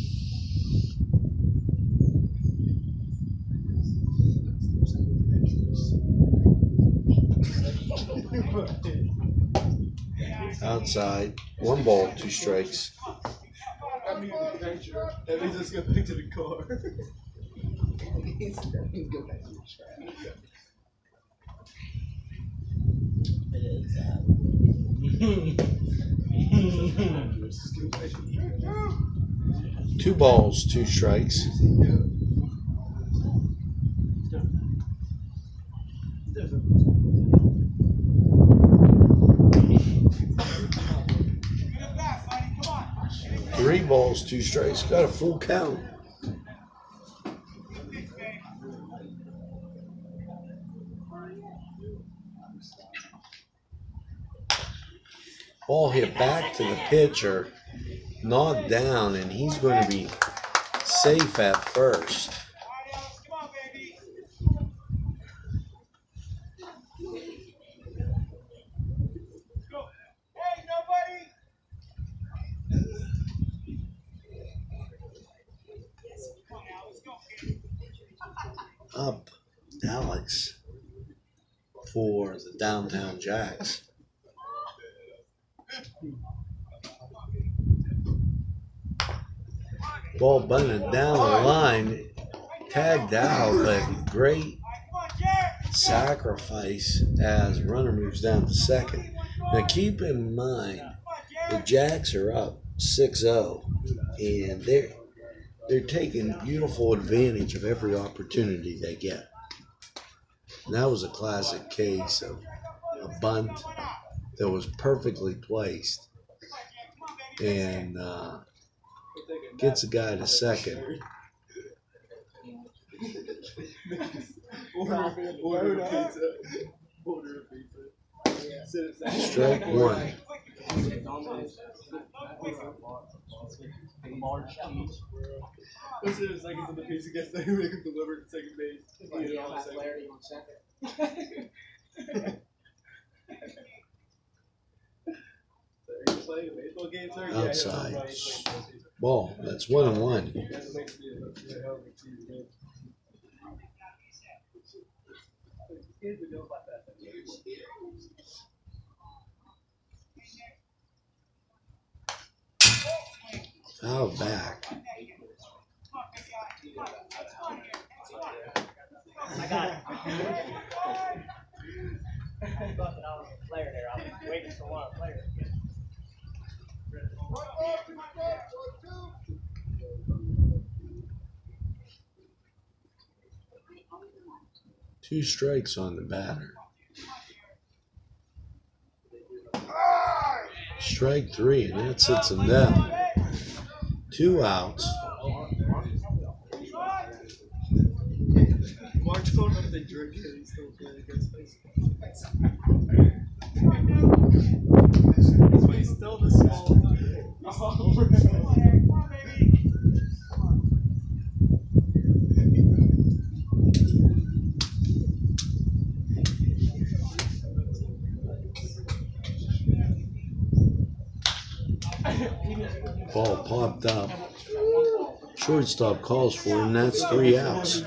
Outside, 1 ball, 2 strikes. That means adventure. That means let's go back to the car. He's go back to the track. It is. 2 balls, 2 strikes. Three balls, 2 strikes. Got a full count. Ball hit back to the pitcher, knocked down, and he's going to be safe at first. Up Alex for the Downtown Jacks. Ball bunted down the line, tagged out, but great sacrifice as runner moves down to second. Now keep in mind, the Jacks are up 6-0, and they're taking beautiful advantage of every opportunity they get. And that was a classic case of a bunt that was perfectly placed and gets a guy to second. Strike 1. Listen to the seconds of the piece against the who can deliver at second base. Outside. Ball. That's 1-1. Foul back. I got it. I thought that I was a player there. I was waiting for one player. Two strikes on the batter. Strike 3, and that sits him down. 2 outs. Mark told him they drink and he's still playing against baseball. That's why he's still the small. Ball popped up. Shortstop calls for it, and that's 3 outs.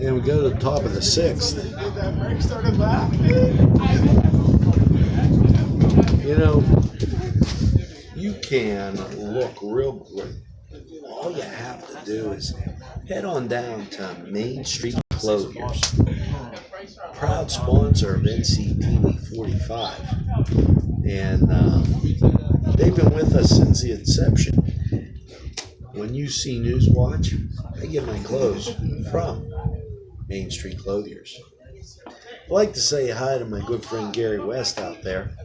And we go to the top of the 6th. Frank started laughing. You know, you can look real great. All you have to do is head on down to Main Street Clothiers, proud sponsor of NCTV 45. And they've been with us since the inception. When you see Newswatch, I get my clothes from Main Street Clothiers. I'd like to say hi to my good friend Gary West out there.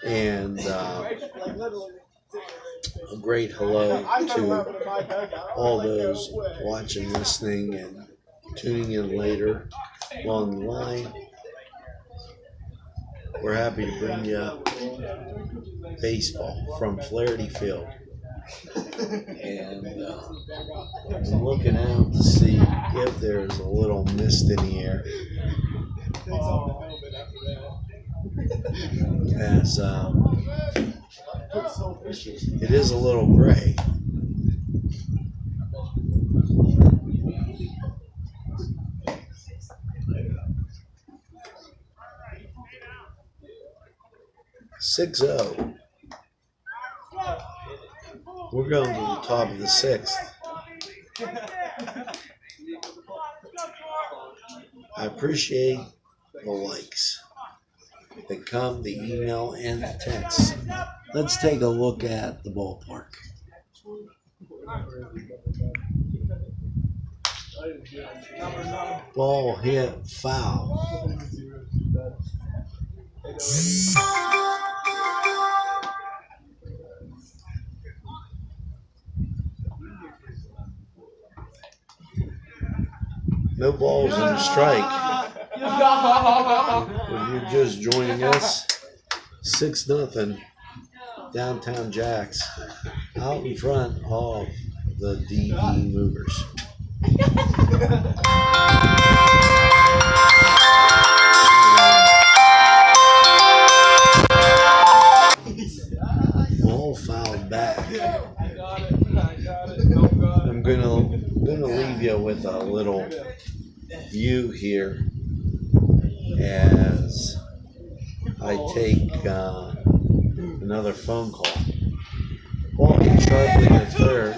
And a great hello to all those watching, listening, and tuning in later along the line. We're happy to bring you baseball from Flaherty Field. And I'm looking out to see if there's a little mist in the air. As It is a little gray. Six oh. We're going to the top of the sixth. I appreciate the likes that come, the email, and the text. Let's take a look at the ballpark. Ball hit foul. No balls and a strike. If you're just joining us, 6-0 downtown Jacks out in front of the DB Movers. Ball fouled back. I'm gonna leave you with a little view here as I take another phone call. Ball hit sharply to third,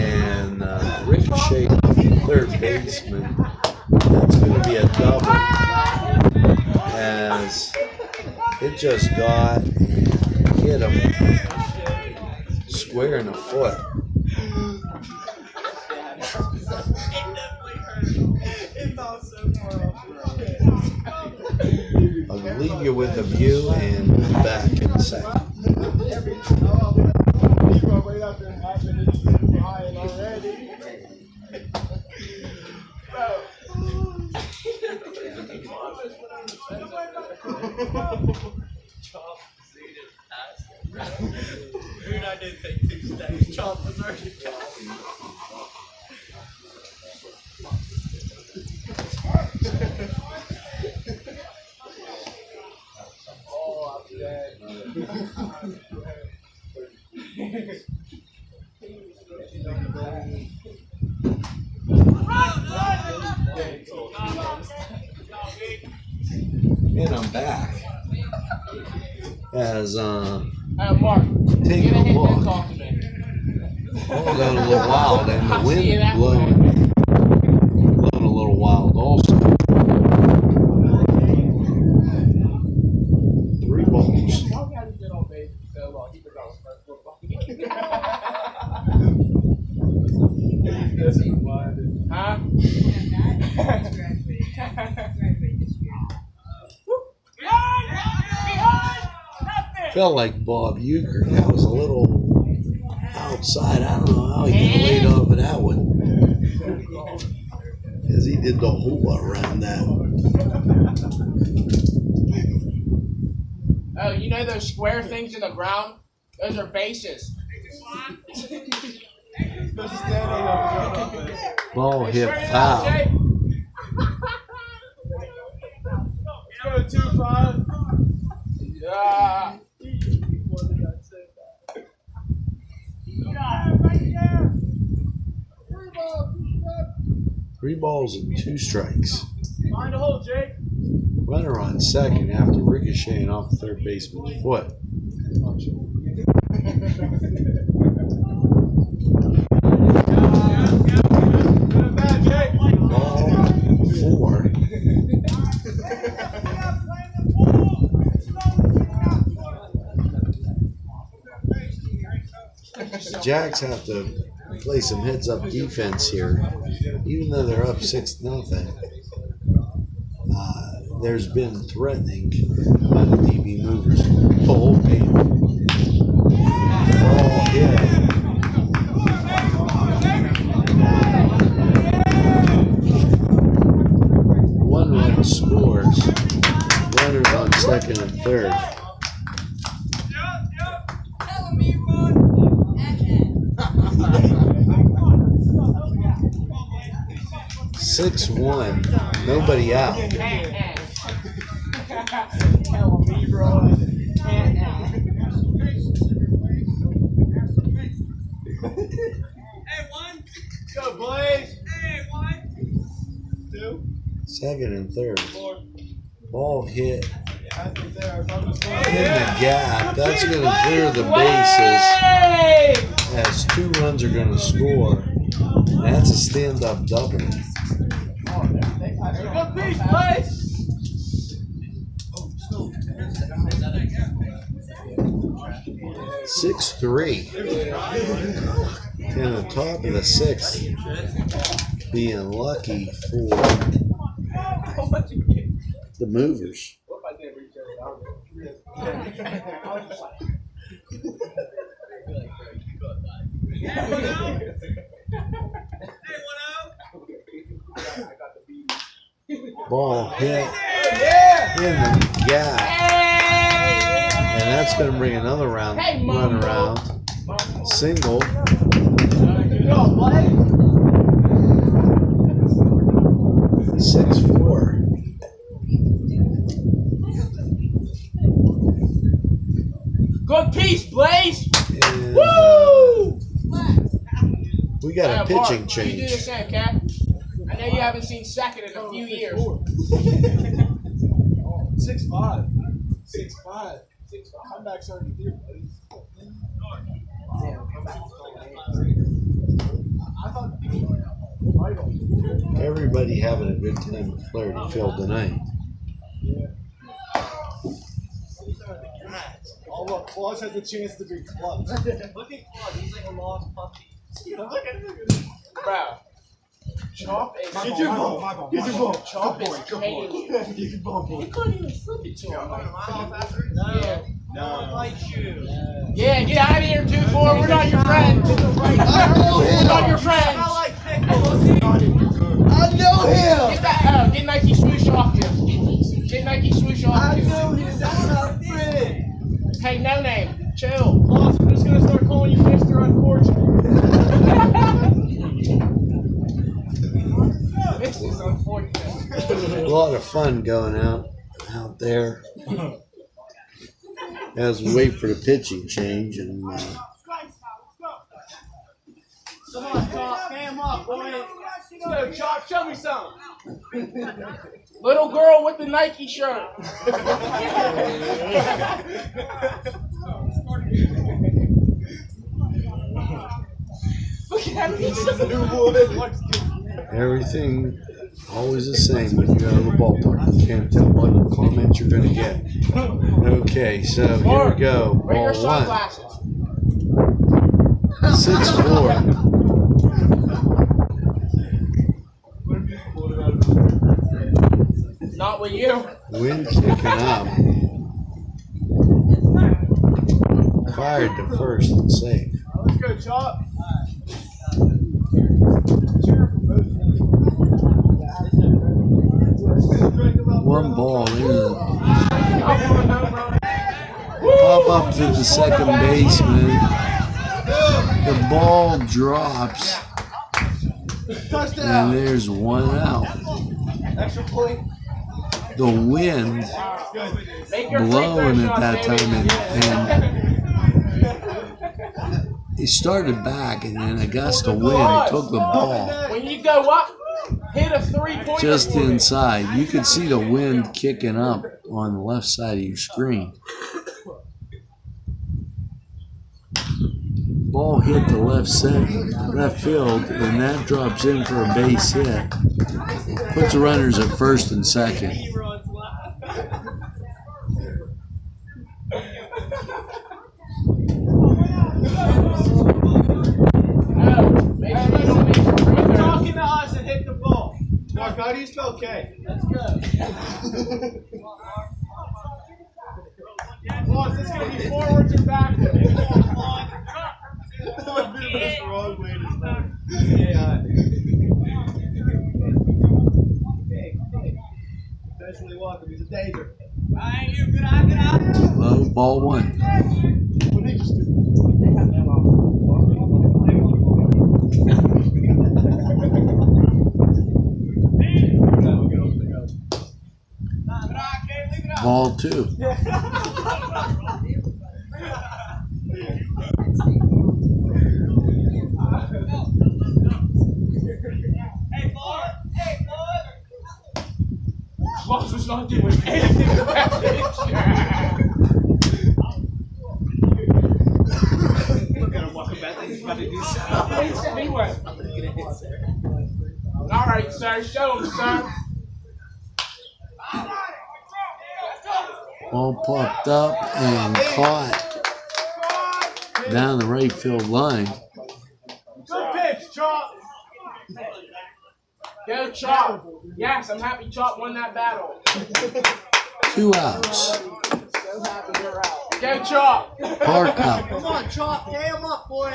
and ricochet off the third baseman. That's going to be a double, as it just got and hit him square in the foot. I'll leave you with a view and we'll be back in a second. Dude, I did take 2 steps. Chop was already passed. Oh, I'm dead. And I'm back. As Mark, taking get a ahead and look. talk to me. All got a little wild, and the See you wind that blowing a little wild also. 3 balls. Y'all guys have been on base for so long. He forgot his first football. Huh? Felt like Bob Euchre. That was a little outside. I don't know how he got laid off of that one. Because he did the hula around that. Oh, you know those square things in the ground? Those are bases. Ball hit foul. Go 2-5. Yeah. 3 balls and 2 strikes. Find a hole, Jake. Runner on second after ricocheting off the third baseman's foot. Ball 4. The Jacks have to play some heads-up defense here, even though they're up 6-0. There's been threatening by the DB Movers the whole game. Ball hit. One run scores. Runners on second and third. 6-1. Nobody out. Tell me, bro. Go, Blaze. 2. Second and third. 4. Ball hit That's it there. It's on the score. in the gap. That's going to clear the bases as 2 runs are going to score. That's a stand-up double. Good piece, Blaze. 6-3. In the top of the 6th. Being lucky for the movers. Ball hit in the gap. And that's going to bring another run around. Single. 6-4. Good piece, Blaze. And, Woo! we got a pitching Bart, you do the change. same, Cat. I know you haven't seen second in a few years. 6'5". 6'5". Comeback's already here, buddy. I thought Everybody having a good time at Flaherty Field tonight. oh look, Claus has a chance to be clubbed. Look at Claude, he's like a lost puppy. Bro. Chop is Get your ball. Get your ball. Chop is pain. Get your ball, boy. You couldn't even flip it to him. No, Yeah. no one likes you. Yeah, get out of here, 2-4. We're not your friends. We're not your friends. I like pickles. I know him. Get that get Nike swoosh off you. Get Nike swoosh off you. he's not friend. Hey, no name. Chill. Claus, I'm just gonna start calling you Mr. Unfortunate. This is unfortunate. A lot of fun going out there as we wait for the pitching change. And Come on, Chop. Cam up, boy. Let's go, Chop. Show me some. Little girl with the Nike shirt. Look at him. everything always the same when you go to the ballpark. You can't tell what comments you're going to get. Okay, so here we go. Bring your Ball one. sunglasses. 6-4. Not with you. Wind kicking up. Fired to first and safe. Let's go, Chop. One ball in. Pop up to the second baseman. The ball drops. And Touchdown. there's one out. Extra point. The wind Make your free blowing throw at shot, that baby. time, and he started back, and then a gust of wind it took the ball When you go up, hit a 3-pointer. just for me. inside. You could see the wind kicking up on the left side of your screen. Ball hit the left field, and that drops in for a base hit. Puts the runners at first and second. He runs left. Make sure you don't make your free Quit throw. talking to us and hit the ball. Mark, how do you spell K? Let's go. Claus, this is going to be forwards or backwards. Eventually welcome. He's a danger. Low ball one. What did he just do? Ball two. was not doing anything in that picture. Look at him walking back like he's about to do something. Anyway. All right, sir. Show him, sir. Ball popped up and caught down the right field line. Good pitch, Chop. Go, Chop. Yes, I'm happy Chop won that battle. 2 outs. Go, Chop. Park up. Come on, Chop. Day him up, boy.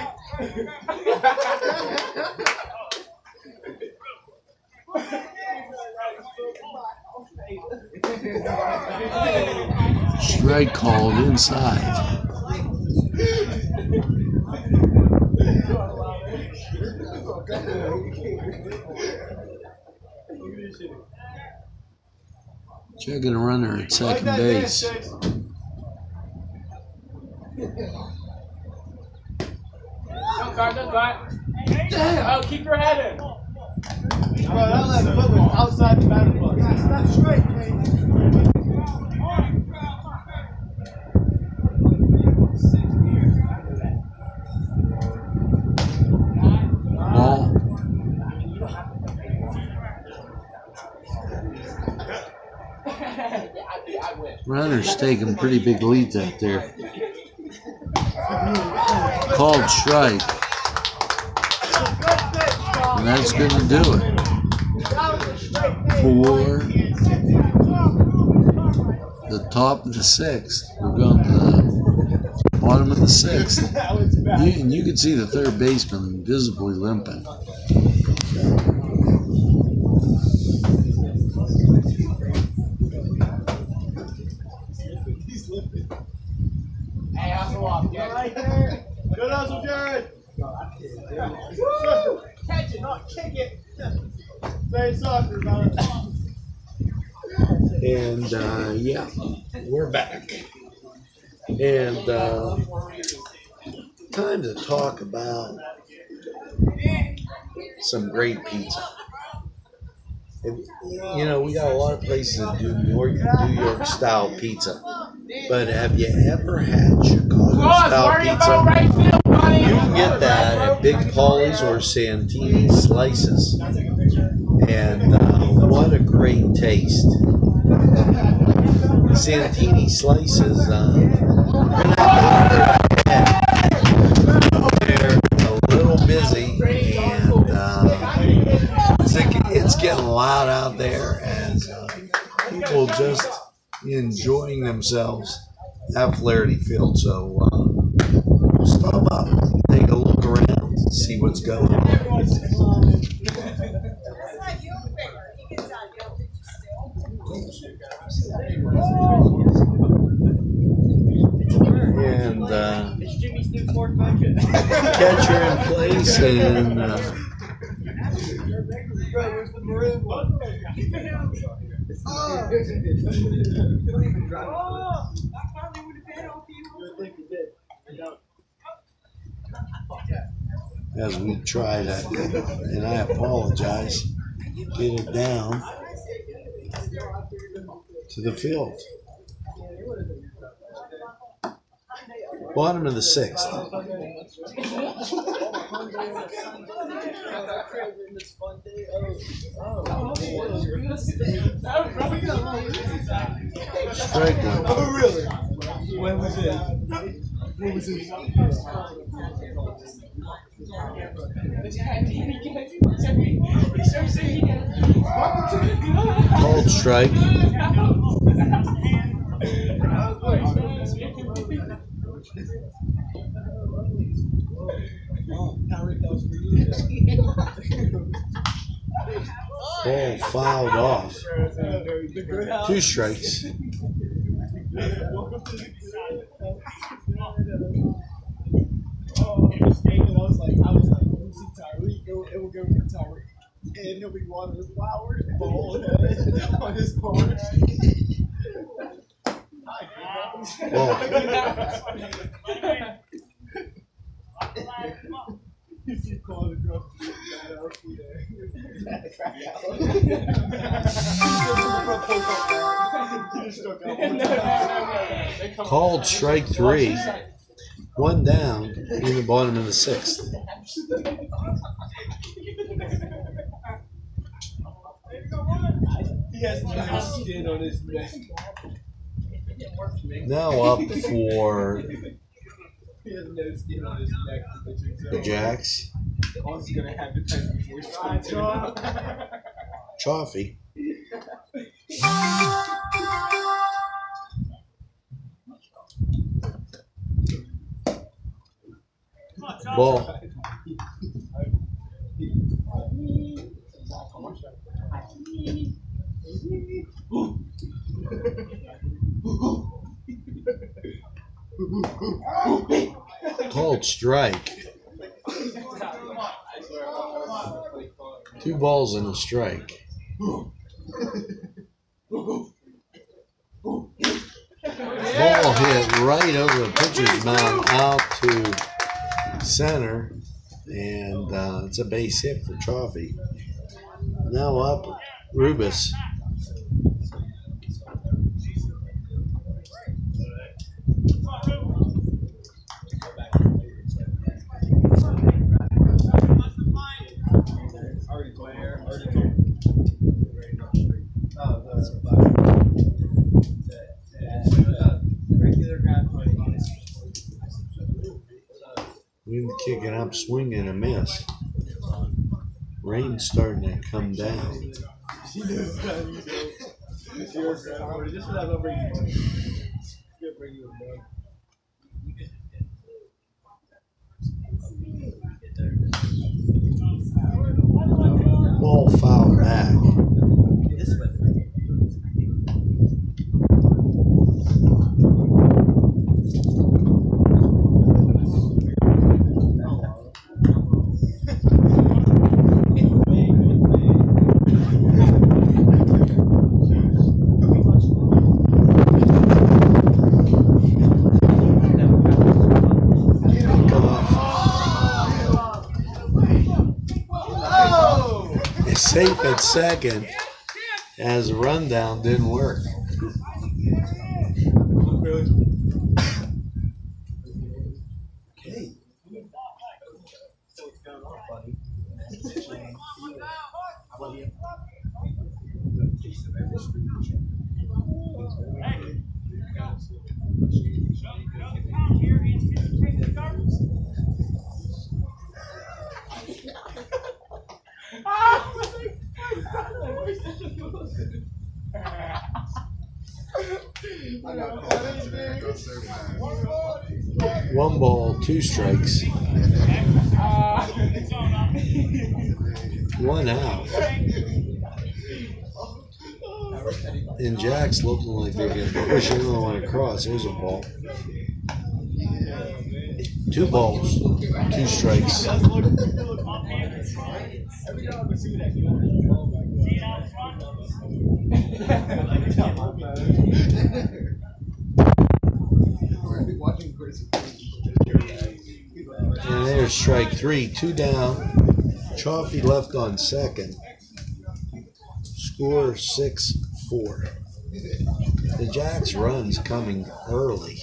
Strike called inside. Checking a runner at second base. Good guy. Oh, keep your head in. Bro, that left foot was outside the batting box. That's straight, man. Ball. Runner's taking pretty big leads out there. Called strike. And that's going to do it. For the top of the 6th. We're going to the bottom of the 6th. And you can see the third baseman visibly limping. Hey, hustle off. Get right there. Good hustle, Jared. Woo! Catch it, not kick it. Play soccer, brother. And yeah, we're back. And time to talk about some great pizza. You know, we got a lot of places that do New York style pizza. But have you ever had Chicago style pizza? You can get that at Big Paulie's or Santini Slices. And what a great taste. Santini Slices, they're a little busy, and it's getting loud out there as people just enjoying themselves at Flaherty Field. So stop up, take a look around, see what's going on. And catcher in place, and as we try to, and I apologize, get it down to the field. Bottom of the 6th. Strike one. Oh, really? When was it? What was it? Called strike. Ball fouled off. 2 strikes. It will go for Tyreek. And he'll be watering flowers, ball on his porch. Ball. Called strike 3. 1 down in the bottom of the 6th. He has no skin on his neck. Now up for He has no skin on his neck. the Jacks. All he's gonna have to pay before he's 22. Chaffee. Ball. Called strike. 2 balls and a strike. Ball hit right over the pitcher's mound out to center, and it's a base hit for Chaffee. Now up, Rubus. Wind kicking up, swing and a miss. Rain starting to come down. Ball fouled back. Safe at second as the rundown didn't work. Okay. One ball, 2 strikes. 1 out. And Jack's looking like they're going to push another one across. There's a ball. 2 balls, 2 strikes. And there's strike 3, 2 down. Chaffee left on second. Score 6-4. The Jacks run's coming early.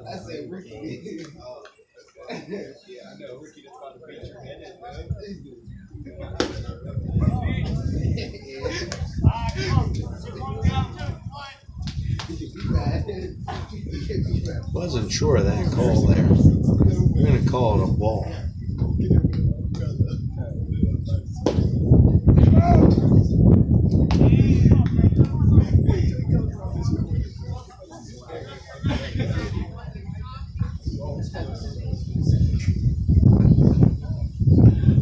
I said Ricky. Yeah, I know. Ricky just about to beat your head Wasn't sure of that call there. We're going to call it a ball.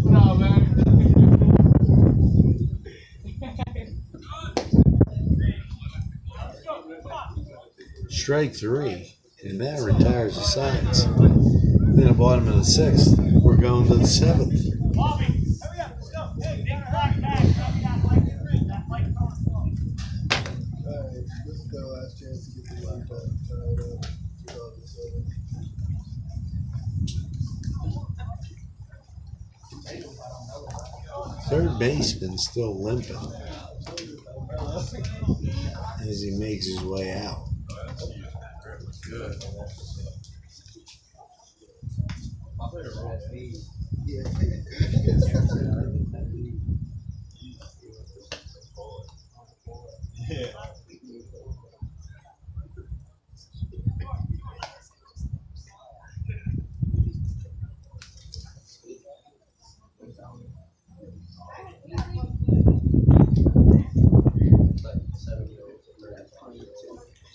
No, man. Strike 3, and that retires the sides. In the bottom of the 6th, we're going to the 7th. third baseman's still limping as he makes his way out. Good.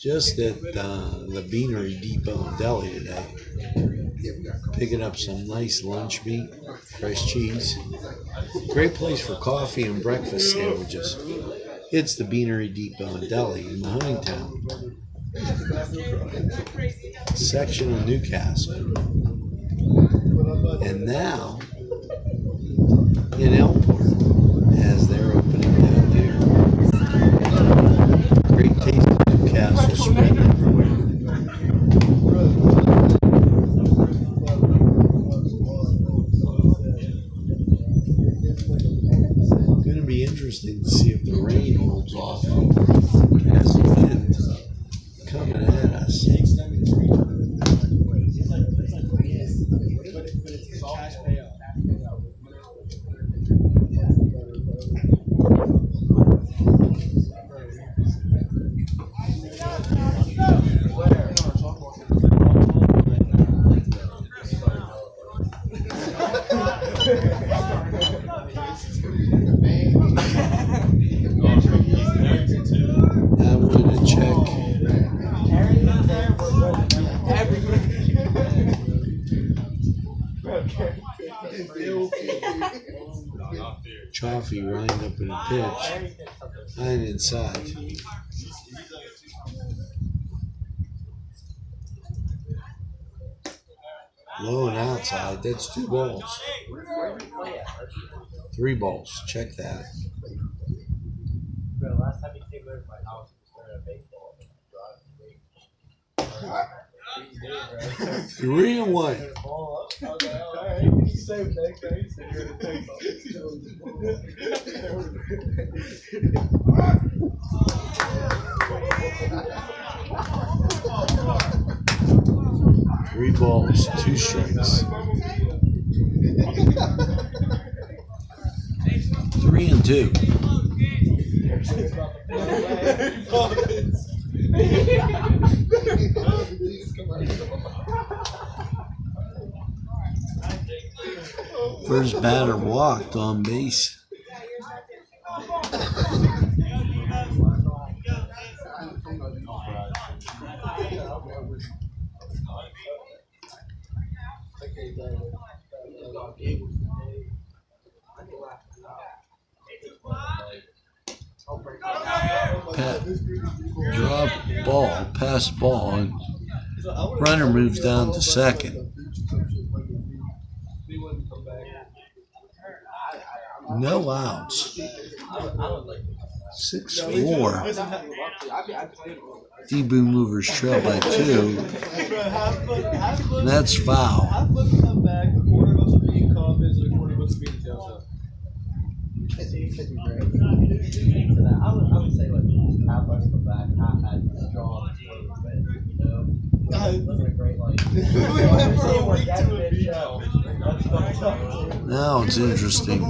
Just at the Beanery Depot in Delhi today, picking up some nice lunch meat, fresh cheese. Great place for coffee and breakfast sandwiches. It's the Beanery Depot in Delhi in the Huntingtown section of Newcastle. And now in Elport, as they're opening down there. Great taste of Newcastle spread everywhere. Going to be interesting to see if the rain holds off as the wind coming at us. I'm going to check. Chaffee lined up in a pitch, and inside. Low and outside. That's 2 balls. 3 balls. Check that. Bro, last time he came over to my house, he was throwing a baseball. 3 and 1. Three balls, 2 strikes. 3 and 2. First batter walked on base. Drop ball, pass ball, and runner moves down to second. No outs. 6-4. Debos movers trail by 2. And that's foul. I would say like half us come back, half had strong teams, but you know, living a great life. Now it's interesting.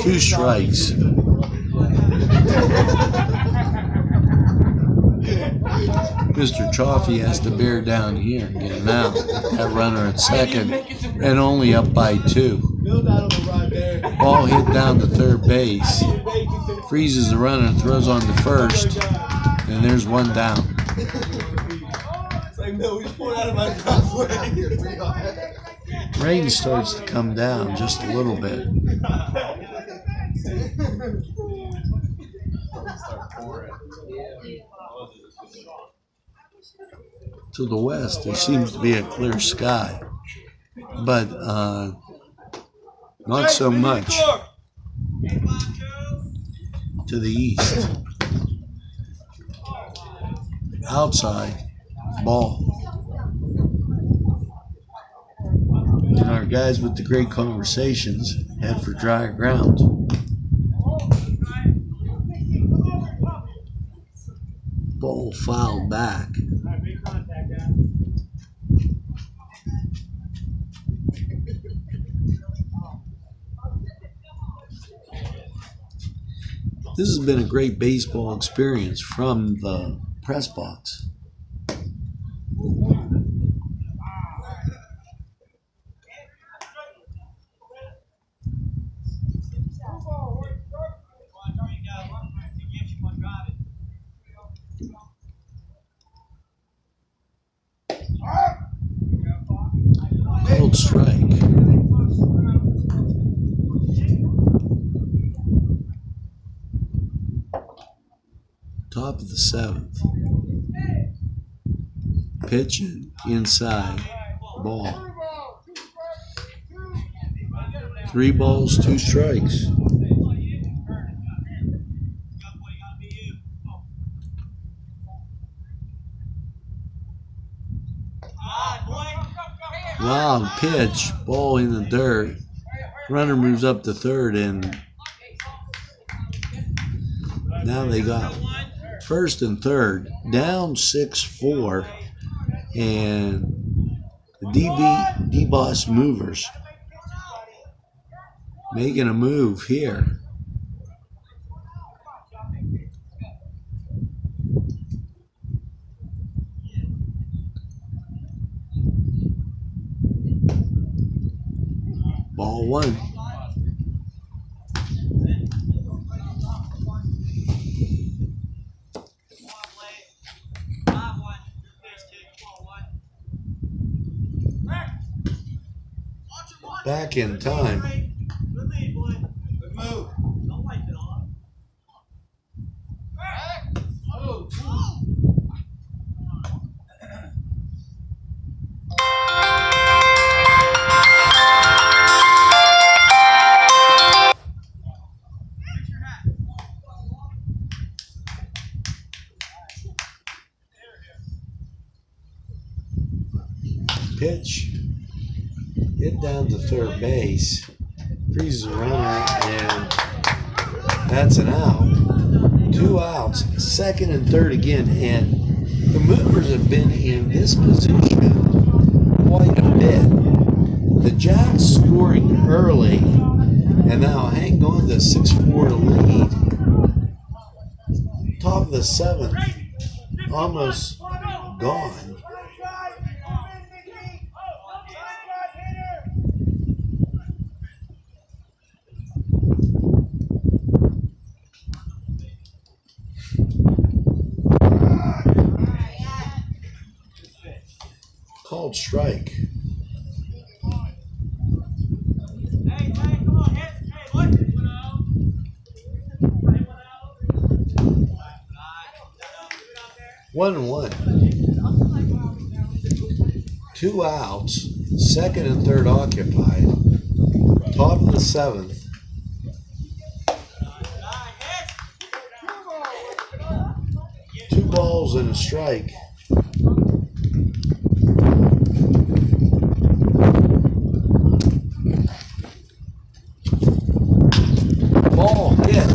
2 strikes. Mr. Chaffee has to bear down here and get him out. That runner at second and only up by 2. Ball hit down to third base. Freezes the runner and throws on to first. And there's 1 down. Rain starts to come down just a little bit. To the west, there seems to be a clear sky, but not so much to the east. Outside, ball. And our guys with the great conversations head for drier ground. Ball fouled back. This has been a great baseball experience from the press box. Called strike. Top of the 7th. Pitching inside. Ball. 3 balls, 2 strikes. Wild pitch, ball in the dirt. Runner moves up to third, and now they got first and third, down 6-4, and the Debos movers making a move here. Ball 1. Back in time. Pitch. Hit down to third base. Freezes the runner, and that's an out. 2 outs. Second and third again. And the movers have been in this position quite a bit. The Jacks scoring early and now hang on to 6-4 lead. Top of the 7th. Almost gone. Called strike. One and 1. 2 outs. Second and third occupied. Top of the 7th. Two balls and a strike. Ball hit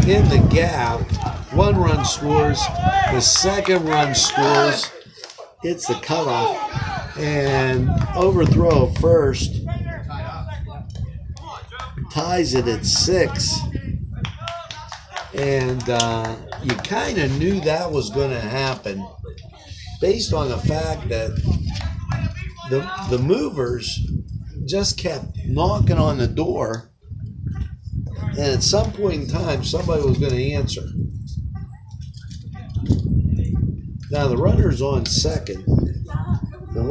in the gap. 1 run scores. The second run scores. Hits the cutoff. And overthrow of first. Ties it at 6. And you kind of knew that was going to happen based on the fact that the movers just kept knocking on the door. And at some point in time, somebody was going to answer. Now the runner's on second. And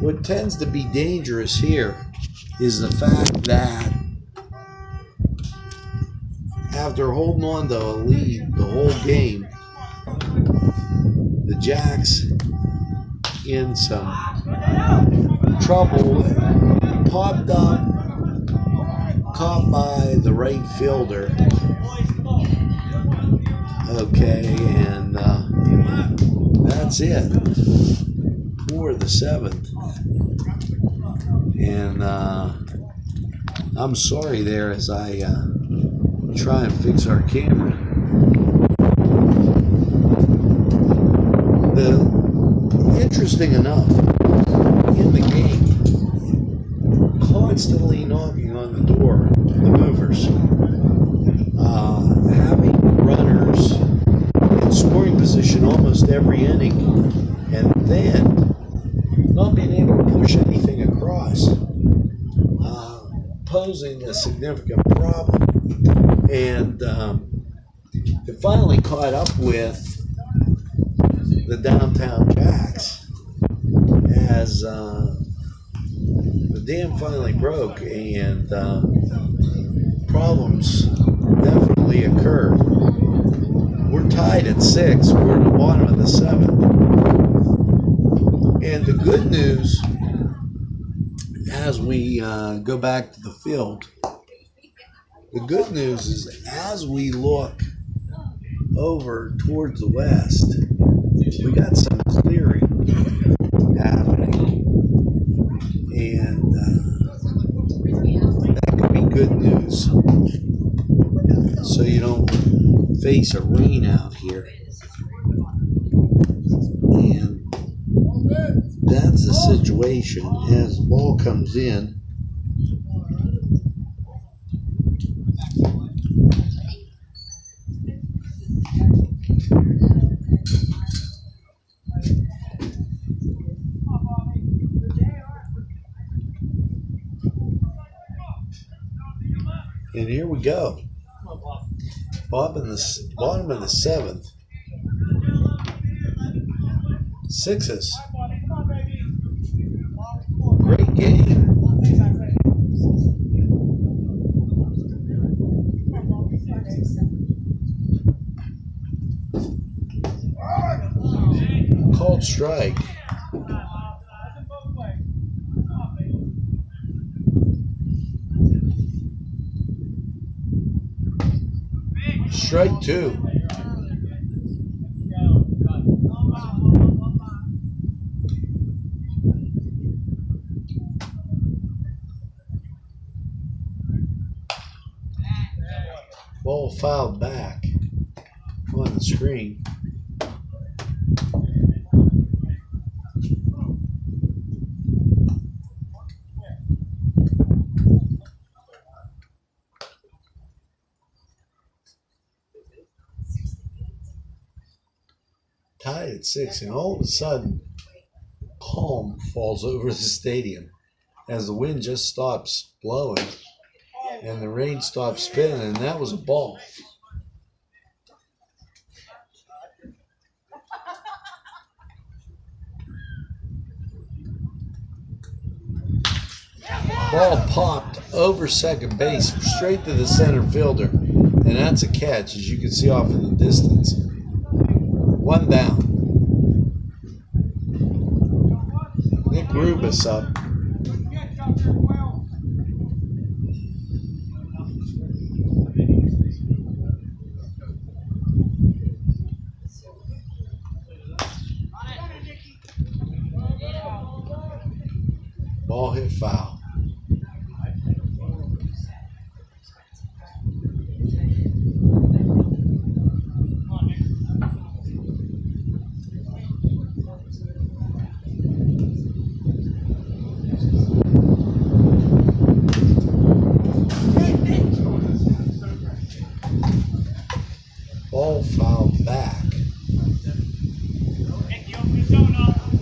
what tends to be dangerous here is the fact that after holding on to a lead the whole game, the Jacks in some trouble, popped up, caught by the right fielder. Okay, and that's it for the 7th. And I'm sorry there as I try and fix our camera. interesting enough, in the game, constantly knocking on the door, the movers, having runners in scoring position almost every inning, and then not being able to push anything across, posing a significant problem. And it finally caught up with the downtown Jacks as the dam finally broke, and problems definitely occurred. We're tied at 6. We're in the bottom of the 7th. And the good news, as we go back to the field, the good news is as we look over towards the west, we got some clearing happening. And that could be good news. So you don't face a rain out here. And that's the situation as the ball comes in. And here we go. Bottom of the 7th. 6s. Great game. Called strike. Strike 2. Ball fouled back on the screen. Tied at 6, and all of a sudden, calm falls over the stadium as the wind just stops blowing and the rain stops spinning, and that was a ball. Ball popped over second base straight to the center fielder, and that's a catch, as you can see off in the distance. 1 down. Nick Rubus up. Ball hit foul. Ball fouled back.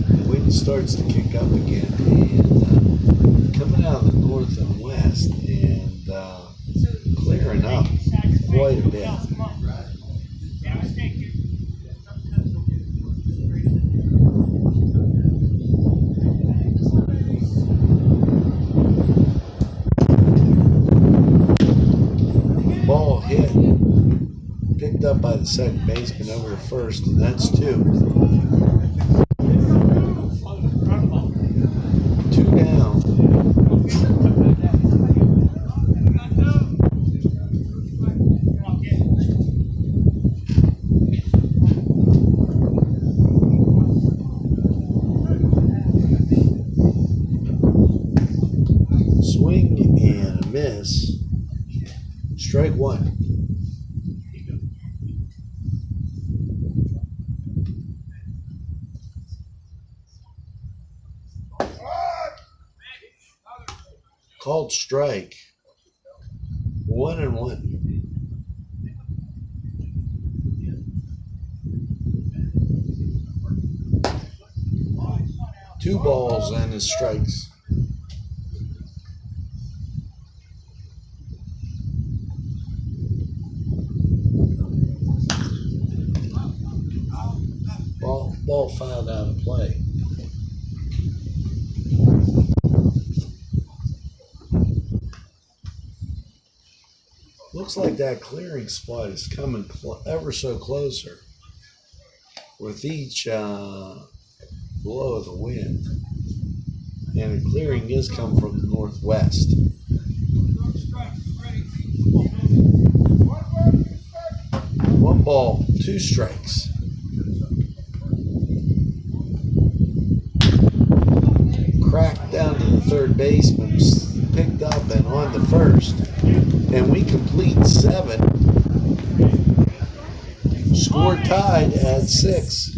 The wind starts to kick up again, and coming out of the north and west, and clearing up quite a bit. Ball hit, picked up by the second baseman over to first, and that's 2. 2 down. Swing and a miss. Strike 1. Called strike. 1-1. Two balls and his strikes. Ball fouled out of play. Looks like that clearing spot is coming ever so closer with each blow of the wind. And the clearing is coming from the northwest. One ball, two strikes. Cracked down to the third baseman, picked up and on the first. And we complete 7. Score tied at 6.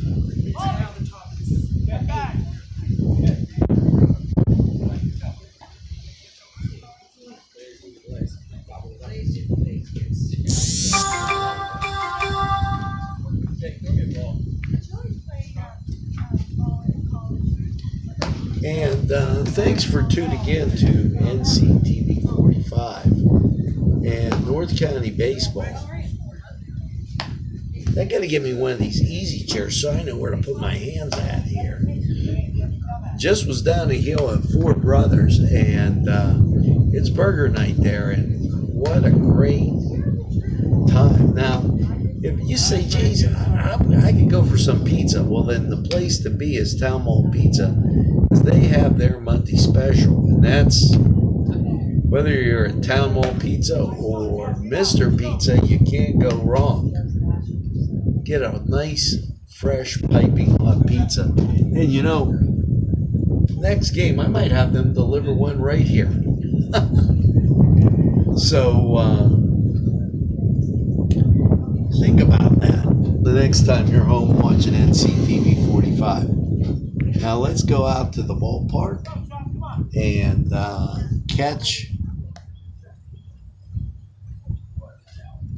And thanks for tuning in to NCTV 45 and North County Baseball. They got to give me one of these easy chairs so I know where to put my hands at here. Just was down the hill at Ford Brothers, and it's burger night there, and what a great time. Now, if you say, geez, I could go for some pizza, well, then the place to be is Town Mall Pizza. They have their Monday special, and that's whether you're at Town Mall Pizza or Mr. Pizza, you can't go wrong. Get a nice, fresh, piping hot pizza. And you know, next game, I might have them deliver one right here. So, think about that the next time you're home watching NCTV 45. Now let's go out to the ballpark and catch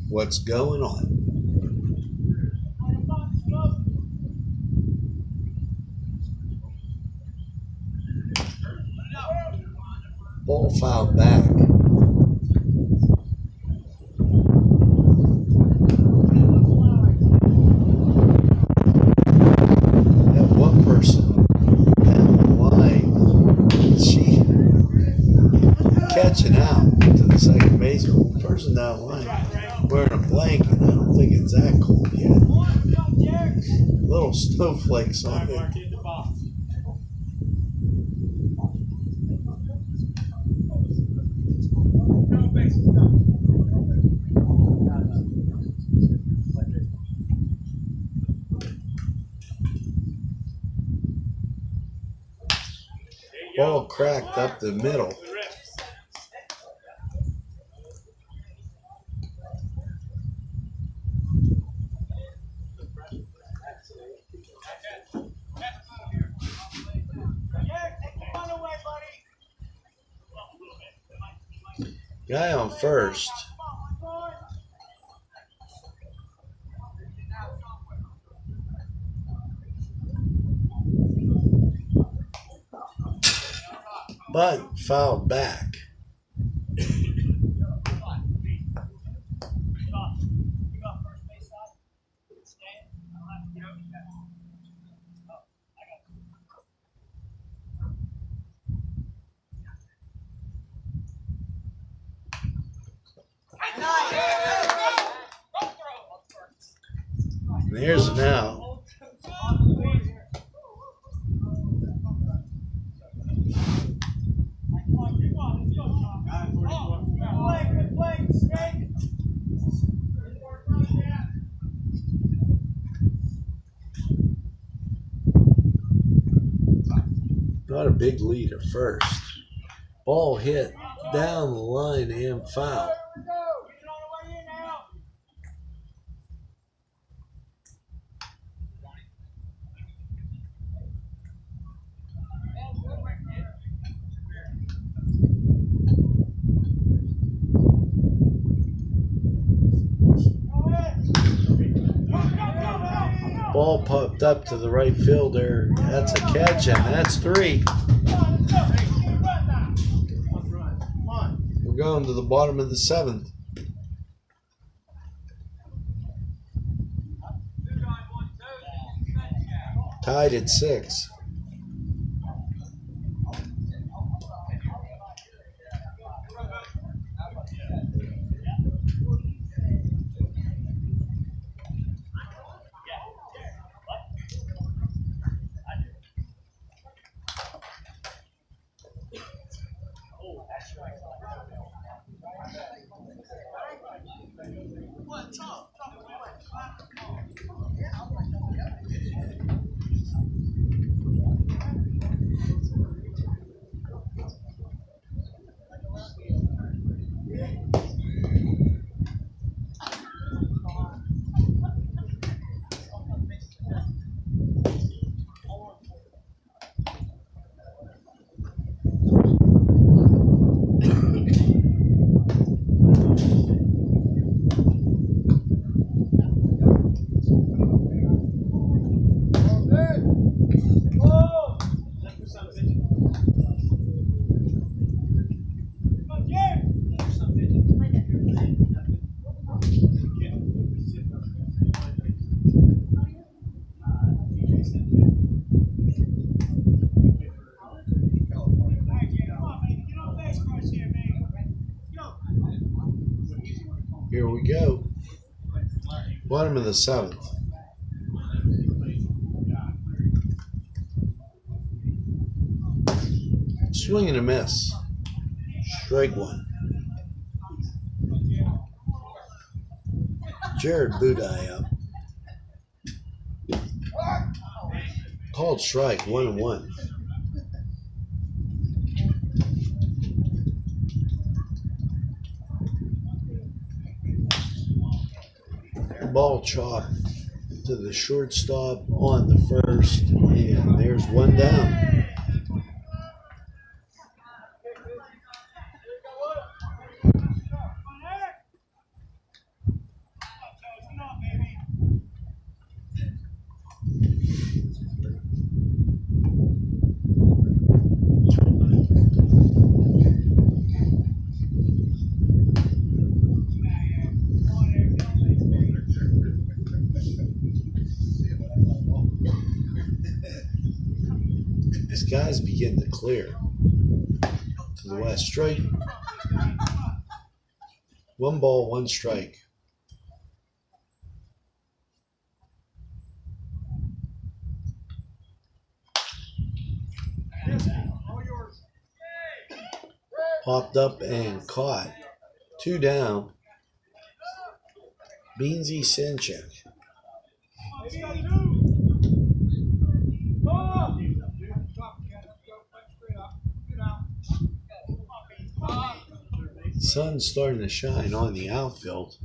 what's going on. Ball fouled back. That one person down the line, she catching out to the second baseman. The person down the line wearing a blanket. I don't think it's that cold yet. Little snowflakes on it. Ball cracked up the middle. Guy on first. But fouled back. And here's an out. Not a big lead at first. Ball hit down the line and foul. ball popped up to the right fielder. That's a catch, and that's 3. We're going to the bottom of the 7th. Tied at 6. Here we go. Bottom of the 7th. Swing and a miss. Strike 1. Jared Budai up. Called strike 1-1. The ball chopped to the shortstop on the first, and there's 1 down. These guys begin to clear to the west. Strike. 1 ball, 1 strike. Popped up and caught. 2 down. Beansy Sinchek. The sun's starting to shine on the outfield.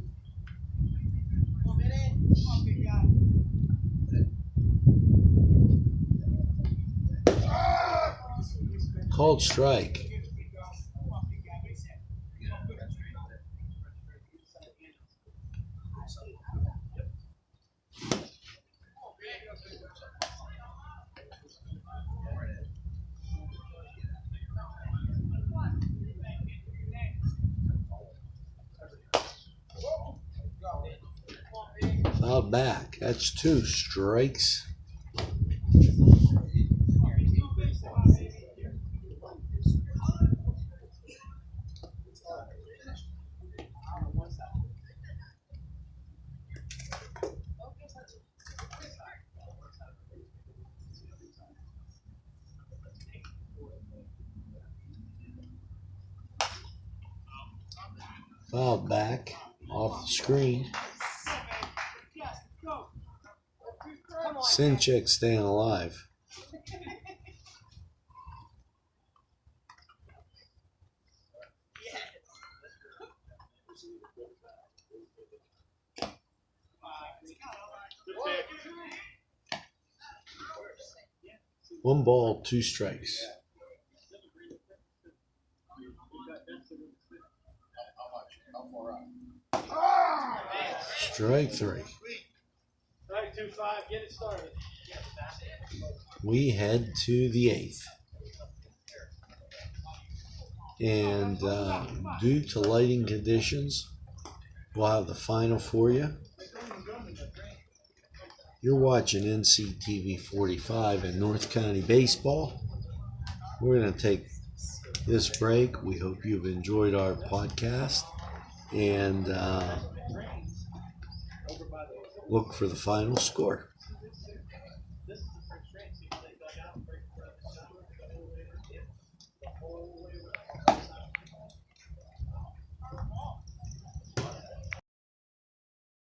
Called strike. Fouled back. That's 2 strikes. Fouled back off the screen. Sinchek staying alive. One ball, 2 strikes. Strike 3. 2-5, get it started. We head to the 8th. And due to lighting conditions, we'll have the final for you. You're watching NCTV 45 in North County Baseball. We're going to take this break. We hope you've enjoyed our podcast. And look for the final score.